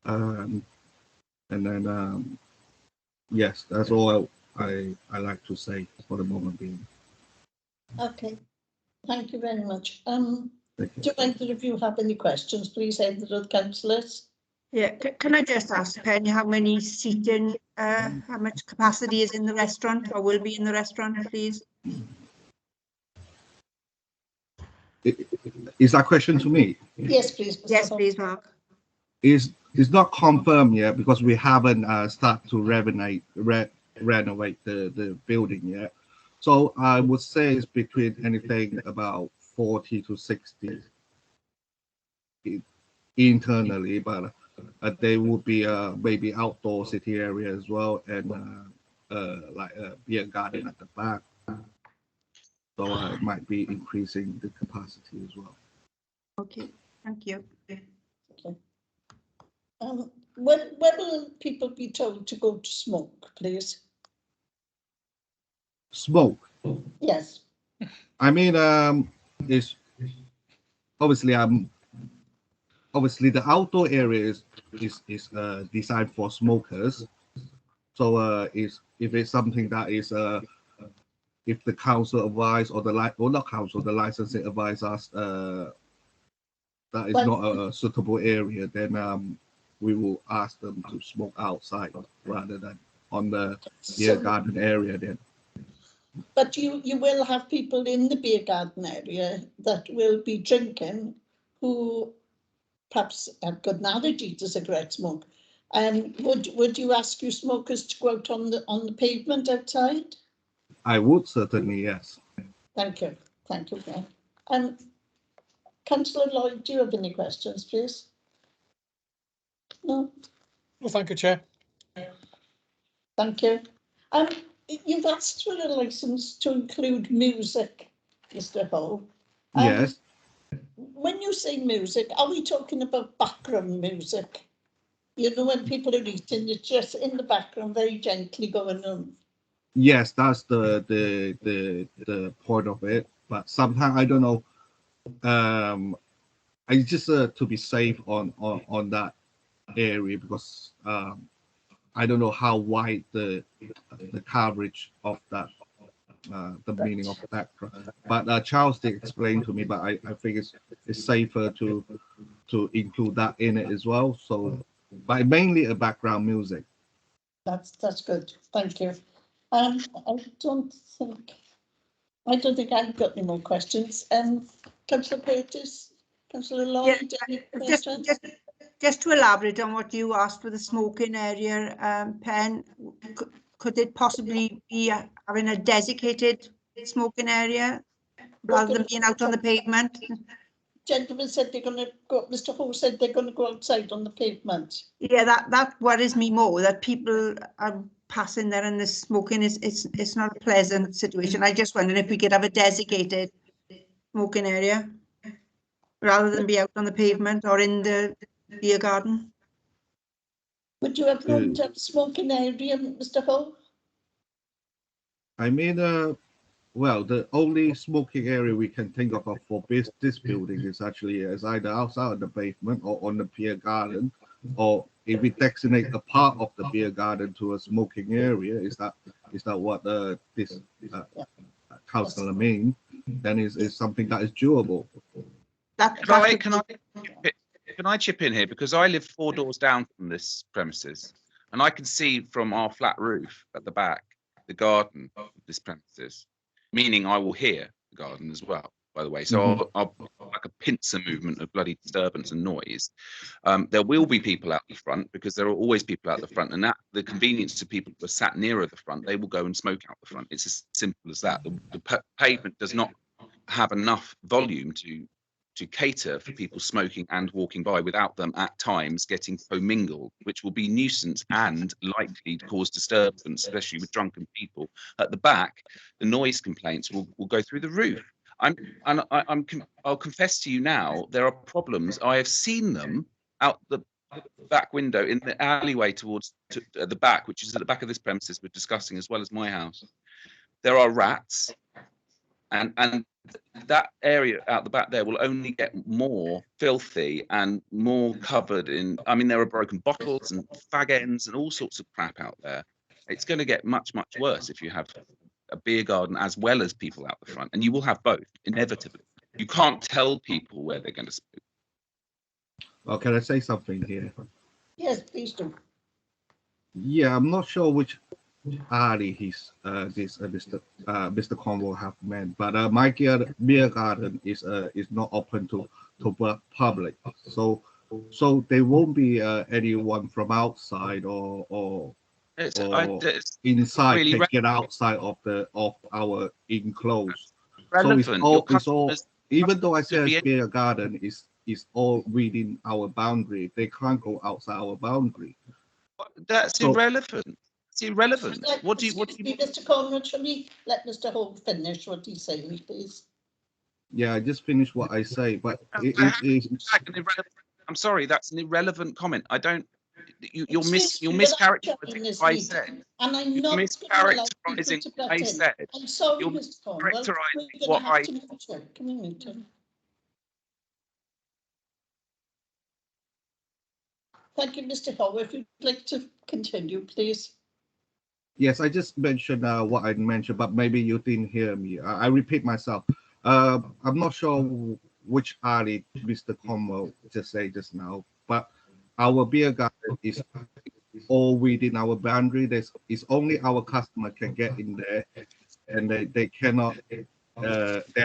And then yes, that's all I like to say for the moment being. Okay, thank you very much. Thank you. Do either of you have any questions? Please enter the councillors. Yeah, can I just ask Penny how many seating, how much capacity is in the restaurant or will be in the restaurant, please? Is that question to me? Yes, please. Mr. Yes, Hall. please, Mark. Is not confirmed yet because we haven't started to renovate the building yet. So I would say it's between anything about 40 to 60 internally, but there would be maybe outdoor city area as well, and like a beer garden at the back. So it might be increasing the capacity as well. Okay, thank you. Okay. When will people be told to go to smoke, please? Smoke. Yes. I mean, it's obviously obviously the outdoor area is designed for smokers. So if it's something that is if the council advise or not council, the licensing advise us that is not a suitable area, then we will ask them to smoke outside rather than on the beer garden area then. But you will have people in the beer garden area that will be drinking who perhaps have got an allergy to cigarette smoke. Would you ask your smokers to go out on the pavement outside? I would certainly, yes. Thank you. Thank you, Ben. Councillor Lloyd, do you have any questions, please? No? Well, thank you, Chair. Thank you. You've asked for a licence to include music, Mr. Hull. Yes. When you say music, are we talking about background music? You know, when people are eating, it's just in the background, very gently going on. Yes, that's the point of it. But sometimes I don't know. I just to be safe on that area, because I don't know how wide the coverage of that the meaning of background. But Charles did explain to me, but I think it's safer to include that in it as well. So, but mainly a background music. That's good. Thank you. I don't think I've got any more questions. Councillor Curtis, Councillor Lloyd, any questions? Just to elaborate on what you asked for the smoking area, Pen, could it possibly be having a dedicated smoking area rather than being out on the pavement? Gentlemen said they're going to go. Mr. Ho said they're going to go outside on the pavement. Yeah, that worries me more, that people are passing there and the smoking it's not a pleasant situation. I just wondered if we could have a designated smoking area rather than be out on the pavement or in the beer garden. Would you have room to have a smoking area, Mr. Ho? I mean, well, the only smoking area we can think of for this building is actually either outside of the pavement or on the beer garden, or if we designate a part of the beer garden to a smoking area, is that what this councillor mean? Then is something that is doable. Can I chip in here, because I live 4 doors down from this premises, and I can see from our flat roof at the back the garden of this premises, meaning I will hear the garden as well, by the way. So I'll like a pincer movement of bloody disturbance and noise. There will be people out the front, because there are always people out the front, and that the convenience to people who are sat nearer the front, they will go and smoke out the front. It's as simple as that. The pavement does not have enough volume to cater for people smoking and walking by without them at times getting commingled, which will be nuisance and likely to cause disturbance, especially with drunken people. At the back, the noise complaints will go through the roof. I'll confess to you now, there are problems. I have seen them out the back window in the alleyway towards the back, which is at the back of this premises we're discussing, as well as my house. There are rats, and that area out the back there will only get more filthy and more covered in, I mean, there are broken bottles and fag ends and all sorts of crap out there. It's going to get much, much worse if you have a beer garden as well as people out the front, and you will have both, inevitably. You can't tell people where they're going to smoke. Well, can I say something here? Yes, please do. Yeah, I'm not sure which alley Mr. Cornwall have meant, but my beer garden is not open to public, so there won't be anyone from outside or inside really can get outside of our enclosed. So it's all even though I say it's beer garden, is is all within our boundary. They can't go outside our boundary. That's So- irrelevant. It's irrelevant. What do you? Mr. Conrad, shall we let Mr. Holt finish what he's saying, please? Yeah, I just finished what I say, but it is. I'm sorry, that's an irrelevant comment. I don't. You're Excuse me, but I'm mischaracterizing joining this what I meeting, said. And I'm You're not going to allow people mischaracterizing to what butt I in. said. I'm sorry, You're Mr. Conwell. We're mischaracterizing going what to have I. to mute him. Can we mute him? Thank you, Mr. Hall. If you'd like to continue, please. Yes, I just mentioned what I mentioned, but maybe you didn't hear me. I repeat myself. I'm not sure which alley Mr. Conwell just said just now, but our beer garden is all within our boundary. It's only our customer can get in there, and they cannot. They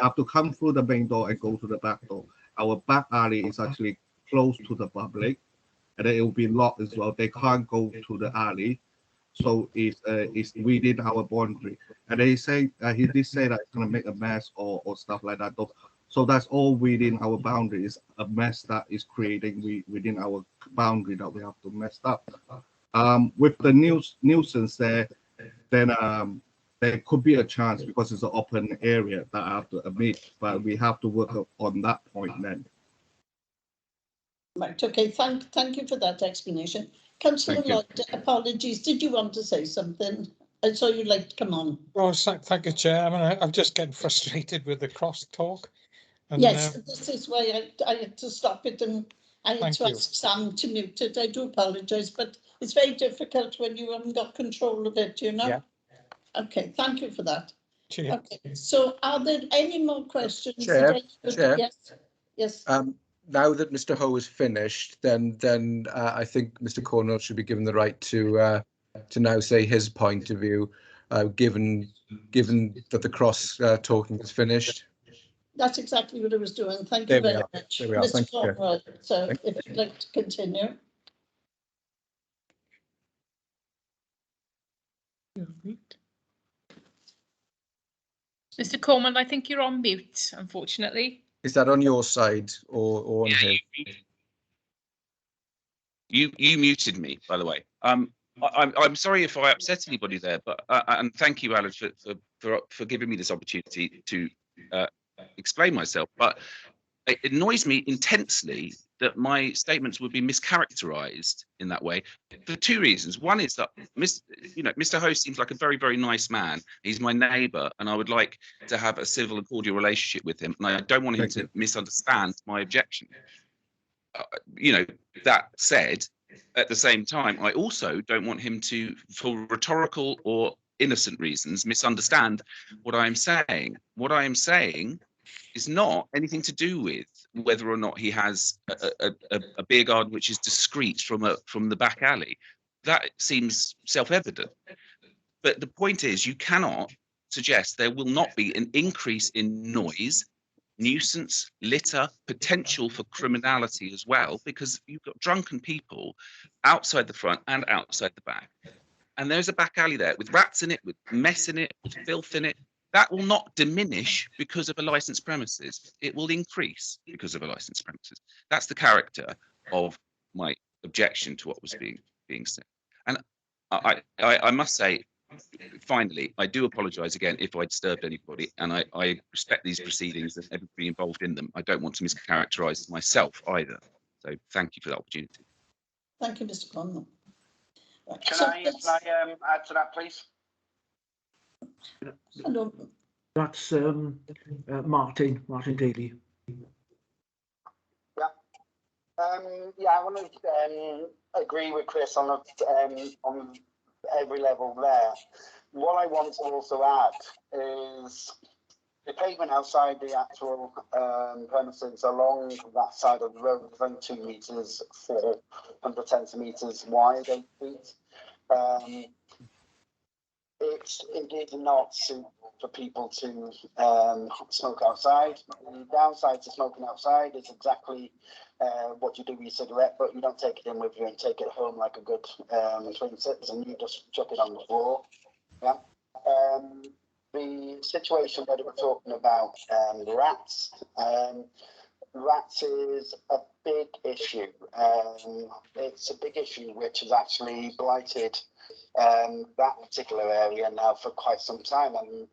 have to come through the main door and go to the back door. Our back alley is actually closed to the public, and it will be locked as well. They can't go to the alley. So it's within our boundary, and they say he did say that it's gonna make a mess or stuff like that. So that's all within our boundary. It's a mess that is creating within our boundary that we have to mess up. With the nuisance there, then there could be a chance because it's an open area that I have to admit, but we have to work on that point then. Right, okay, thank you for that explanation. Councillor Lloyd, apologies, did you want to say something? I saw you'd like to come on. Well, thank you, Chair. I mean, I'm just getting frustrated with the cross-talk. Yes, this is why I had to stop it and I had to Thank you. ask Sam to mute it. I do apologise, but it's very difficult when you haven't got control of it, you know? Yeah. Okay, thank you for that. Chair. Okay, so are there any more questions? Chair, Chair. Yes, yes. Now that Mr. Ho is finished, then I think Mr. Cornwell should be given the right to now say his point of view, given that the cross talking is finished. That's exactly what I was doing. Thank you very much. There we are. Mr. Thank you, Chair. Cornwell, so if you'd like to continue. Mr. Coleman, I think you're on mute, unfortunately. Is that on your side or on his? You muted me, by the way. I'm sorry if I upset anybody there, but and thank you, Alan, for giving me this opportunity to explain myself. But it annoys me intensely that my statements would be mischaracterized in that way for two reasons. One is that Mr. Ho seems like a very, very nice man. He's my neighbour, and I would like to have a civil and cordial relationship with him, and I don't want him to misunderstand my objection. That said, at the same time, I also don't want him to, for rhetorical or innocent reasons, misunderstand what I'm saying. What I am saying is not anything to do with whether or not he has a beer garden which is discreet from the back alley. That seems self-evident. But the point is, you cannot suggest there will not be an increase in noise, nuisance, litter, potential for criminality as well, because you've got drunken people outside the front and outside the back. And there's a back alley there with rats in it, with mess in it, with filth in it. That will not diminish because of a licensed premises. It will increase because of a licensed premises. That's the character of my objection to what was being said. And I must say, finally, I do apologise again if I disturbed anybody, and I respect these proceedings and everybody involved in them. I don't want to mischaracterise myself either. So thank you for the opportunity. Thank you, Mr. Conwell. Can I add to that, please? Hello. That's Martin Daly. Yeah. I want to agree with Chris on every level there. What I want to also add is the pavement outside the actual premises along that side of the road is only 2 meters, 400 centimeters wide, 8 feet. It's indeed not suitable for people to smoke outside. The downside to smoking outside is exactly what you do with your cigarette, but you don't take it in with you and take it home like a good clean citizen. You just chuck it on the floor. Yeah. The situation that we're talking about, rats. rats is a big issue. It's a big issue which has actually blighted that particular area now for quite some time. And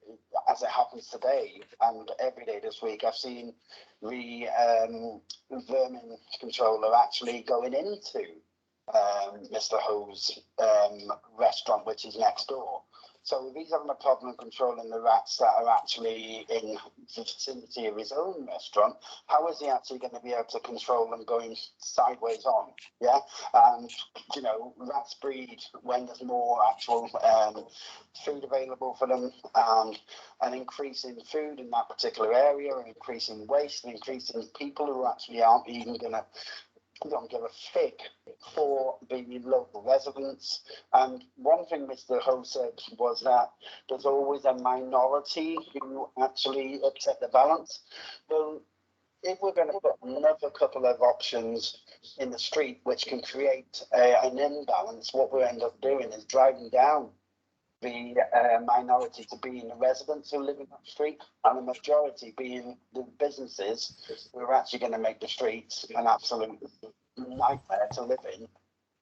as it happens today and every day this week, I've seen the vermin controller actually going into Mr. Ho's restaurant, which is next door. So if he's having a problem controlling the rats that are actually in the vicinity of his own restaurant, how is he actually going to be able to control them going sideways on? Yeah, and you know, rats breed when there's more actual food available for them, and an increase in food in that particular area, an increase in waste, an increase in people who actually aren't even going to don't give a fig for the local residents. And one thing Mr. Ho said was that there's always a minority who actually upset the balance. Well, if we're going to put another couple of options in the street which can create an imbalance, what we end up doing is driving down the minority to being the residents who live in that street, and the majority being the businesses who are actually going to make the streets an absolute nightmare to live in,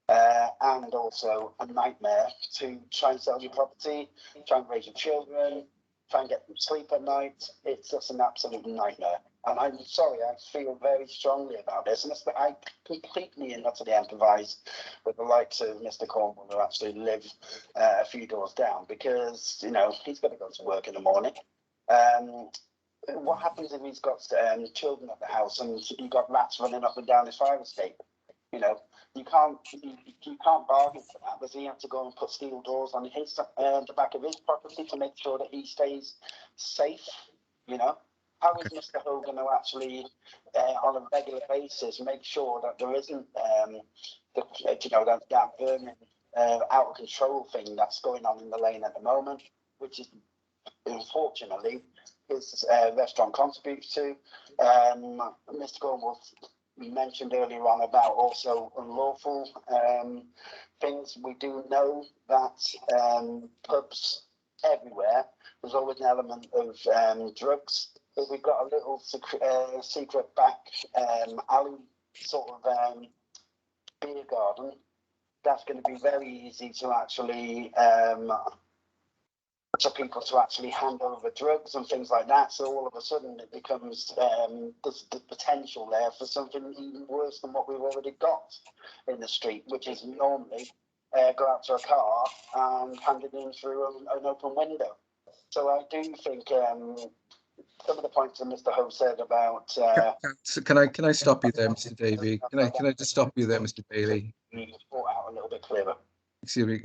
and also a nightmare to try and sell your property, try and raise your children, try and get them sleep at night. It's just an absolute nightmare. And I'm sorry, I feel very strongly about this. And I completely and utterly empathise with the likes of Mr. Cornwall, who actually live a few doors down, because, you know, he's got to go to work in the morning. What happens if he's got children at the house and you've got rats running up and down his fire escape? You know, you can't bargain for that. Does he have to go and put steel doors on his the back of his property to make sure that he stays safe? You know, how is Mr. Ho going to actually, on a regular basis, make sure that there isn't, that vermin out of control thing that's going on in the lane at the moment, which is unfortunately his restaurant contributes to. Mr. Cornwall mentioned earlier on about also unlawful things. We do know that pubs everywhere, there's always an element of drugs. If we've got a little secret back alley sort of beer garden, that's going to be very easy to actually for people to actually hand over drugs and things like that. So all of a sudden it becomes there's the potential there for something even worse than what we've already got in the street, which is normally go out to a car and hand it in through an open window. So I do think some of the points that Mr. Ho said about Can I stop you there, Mr. Davey? Can I just stop you there, Mr. Bailey? brought out a little bit clearer. Excuse me.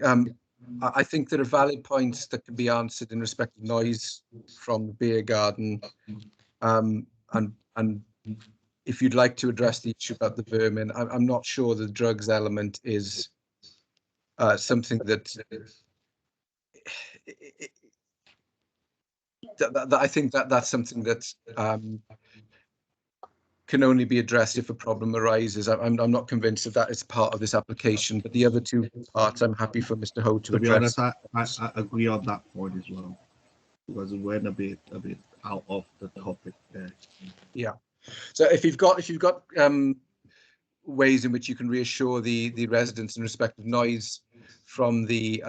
I think there are valid points that can be answered in respect of noise from the beer garden, and if you'd like to address the issue about the vermin, I'm not sure the drugs element is something that I think that's something that can only be addressed if a problem arises. I'm not convinced that is part of this application, but the other two parts I'm happy for Mr. Ho to address. To be honest, I agree on that point as well, because it went a bit out of the topic there. Yeah. So if you've got ways in which you can reassure the residents in respect of noise from the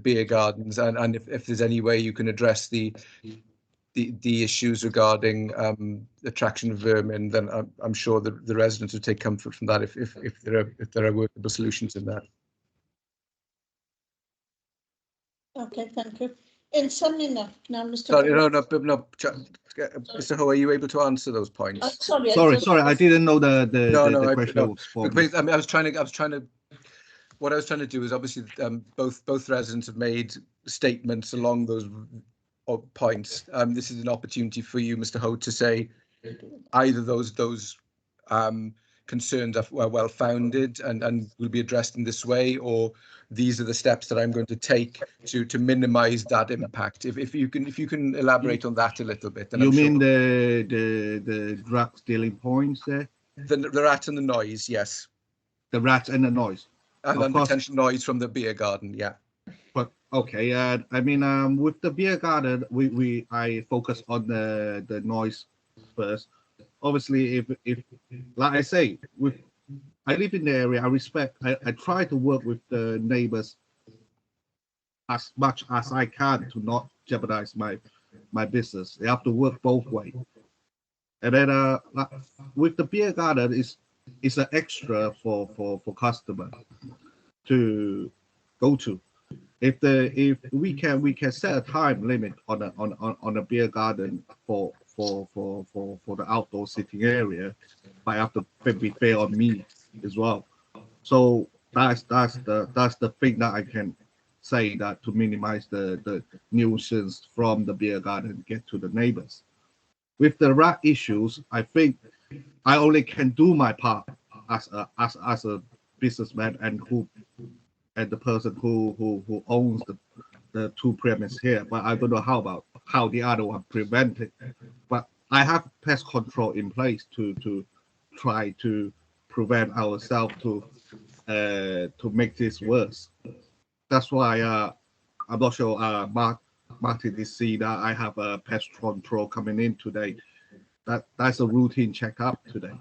beer gardens, and if there's any way you can address the issues regarding attraction of vermin, then I'm sure the residents would take comfort from that if there are workable solutions in that. Okay, thank you. In summing up now, Mr. Sorry, no, Mr. Ho, are you able to answer those points? Sorry, I didn't know the question was for me. I mean, I was trying to. What I was trying to do is obviously both residents have made statements along those points. This is an opportunity for you, Mr. Ho, to say either those concerns are well founded and will be addressed in this way, or these are the steps that I'm going to take to minimise that impact. If you can elaborate on that a little bit. Then you mean the drug stealing points there? The rat and the noise, yes. The rat and the noise. And then potential noise from the beer garden, yeah. But okay, I mean, with the beer garden, I focus on the noise first. obviously, if like I say, I live in the area, I try to work with the neighbors as much as I can to not jeopardize my business. They have to work both ways. And then with the beer garden, it's an extra for customer to go to. If we can set a time limit on a beer garden for the outdoor sitting area, but I have to be fair on me as well. So that's the thing that I can say, that to minimize the nuisance from the beer garden get to the neighbors. With the rat issues, I think I only can do my part as a businessman and the person who owns the two premises here. But I don't know how the other one prevent it. But I have pest control in place to try to prevent ourselves to make this worse. That's why I'm not sure Martin did see that I have a pest control coming in today. That's a routine checkup today.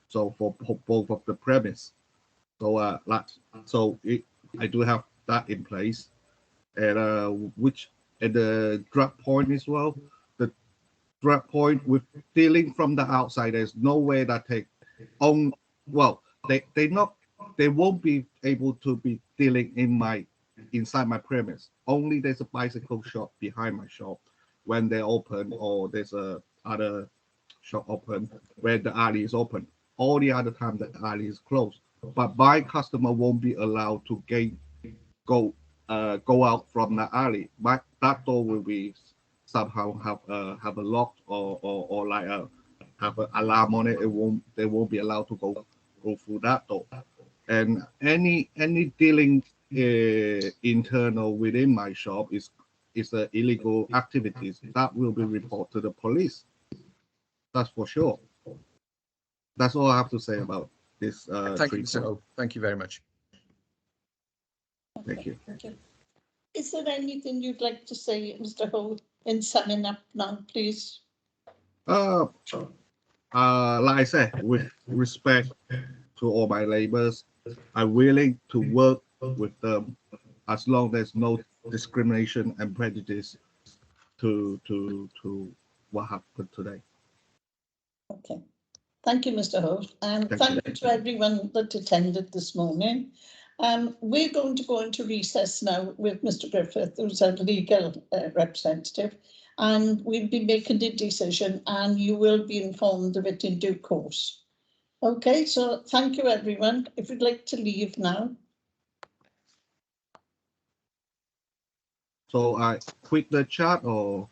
So for both of the premise. So I do have that in place, and the drug point as well. The drug point with dealing from the outside, there's no way that they won't be able to be dealing inside my premise. Only there's a bicycle shop behind my shop when they're open, or there's a other shop open where the alley is open. All the other time the alley is closed. But my customer won't be allowed to go out from the alley. That door will be somehow have a lock or like have an alarm on it. They won't be allowed to go through that door. And any dealing internal within my shop is illegal activities that will be reported to the police. That's for sure. That's all I have to say about this. Thank you, Mr. Ho. Thank you very much. Thank you. Is there anything you'd like to say, Mr. Ho, in summing up now, please? Like I said, with respect to all my neighbors, I'm willing to work with them as long as there's no discrimination and prejudice to what happened today. Okay. Thank you, Mr. Ho. And thank you to everyone that attended this morning. We're going to go into recess now with Mr. Griffith, who's our legal representative, and we'll be making a decision, and you will be informed of it in due course. Okay, so thank you, everyone. If you'd like to leave now. So I quit the chat or?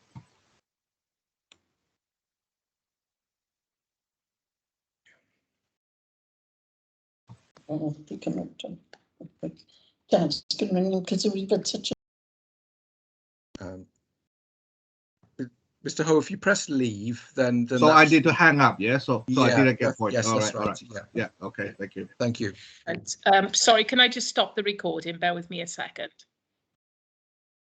Oh, you cannot. Yeah, it's going to ring them because we've got such a. Mr. Ho, if you press leave, then so I need to hang up, yeah. So yeah, I didn't get point. Yes, all that's right, all right. Yeah. Okay. Thank you. Thank you. And, sorry, can I just stop the recording? Bear with me a second.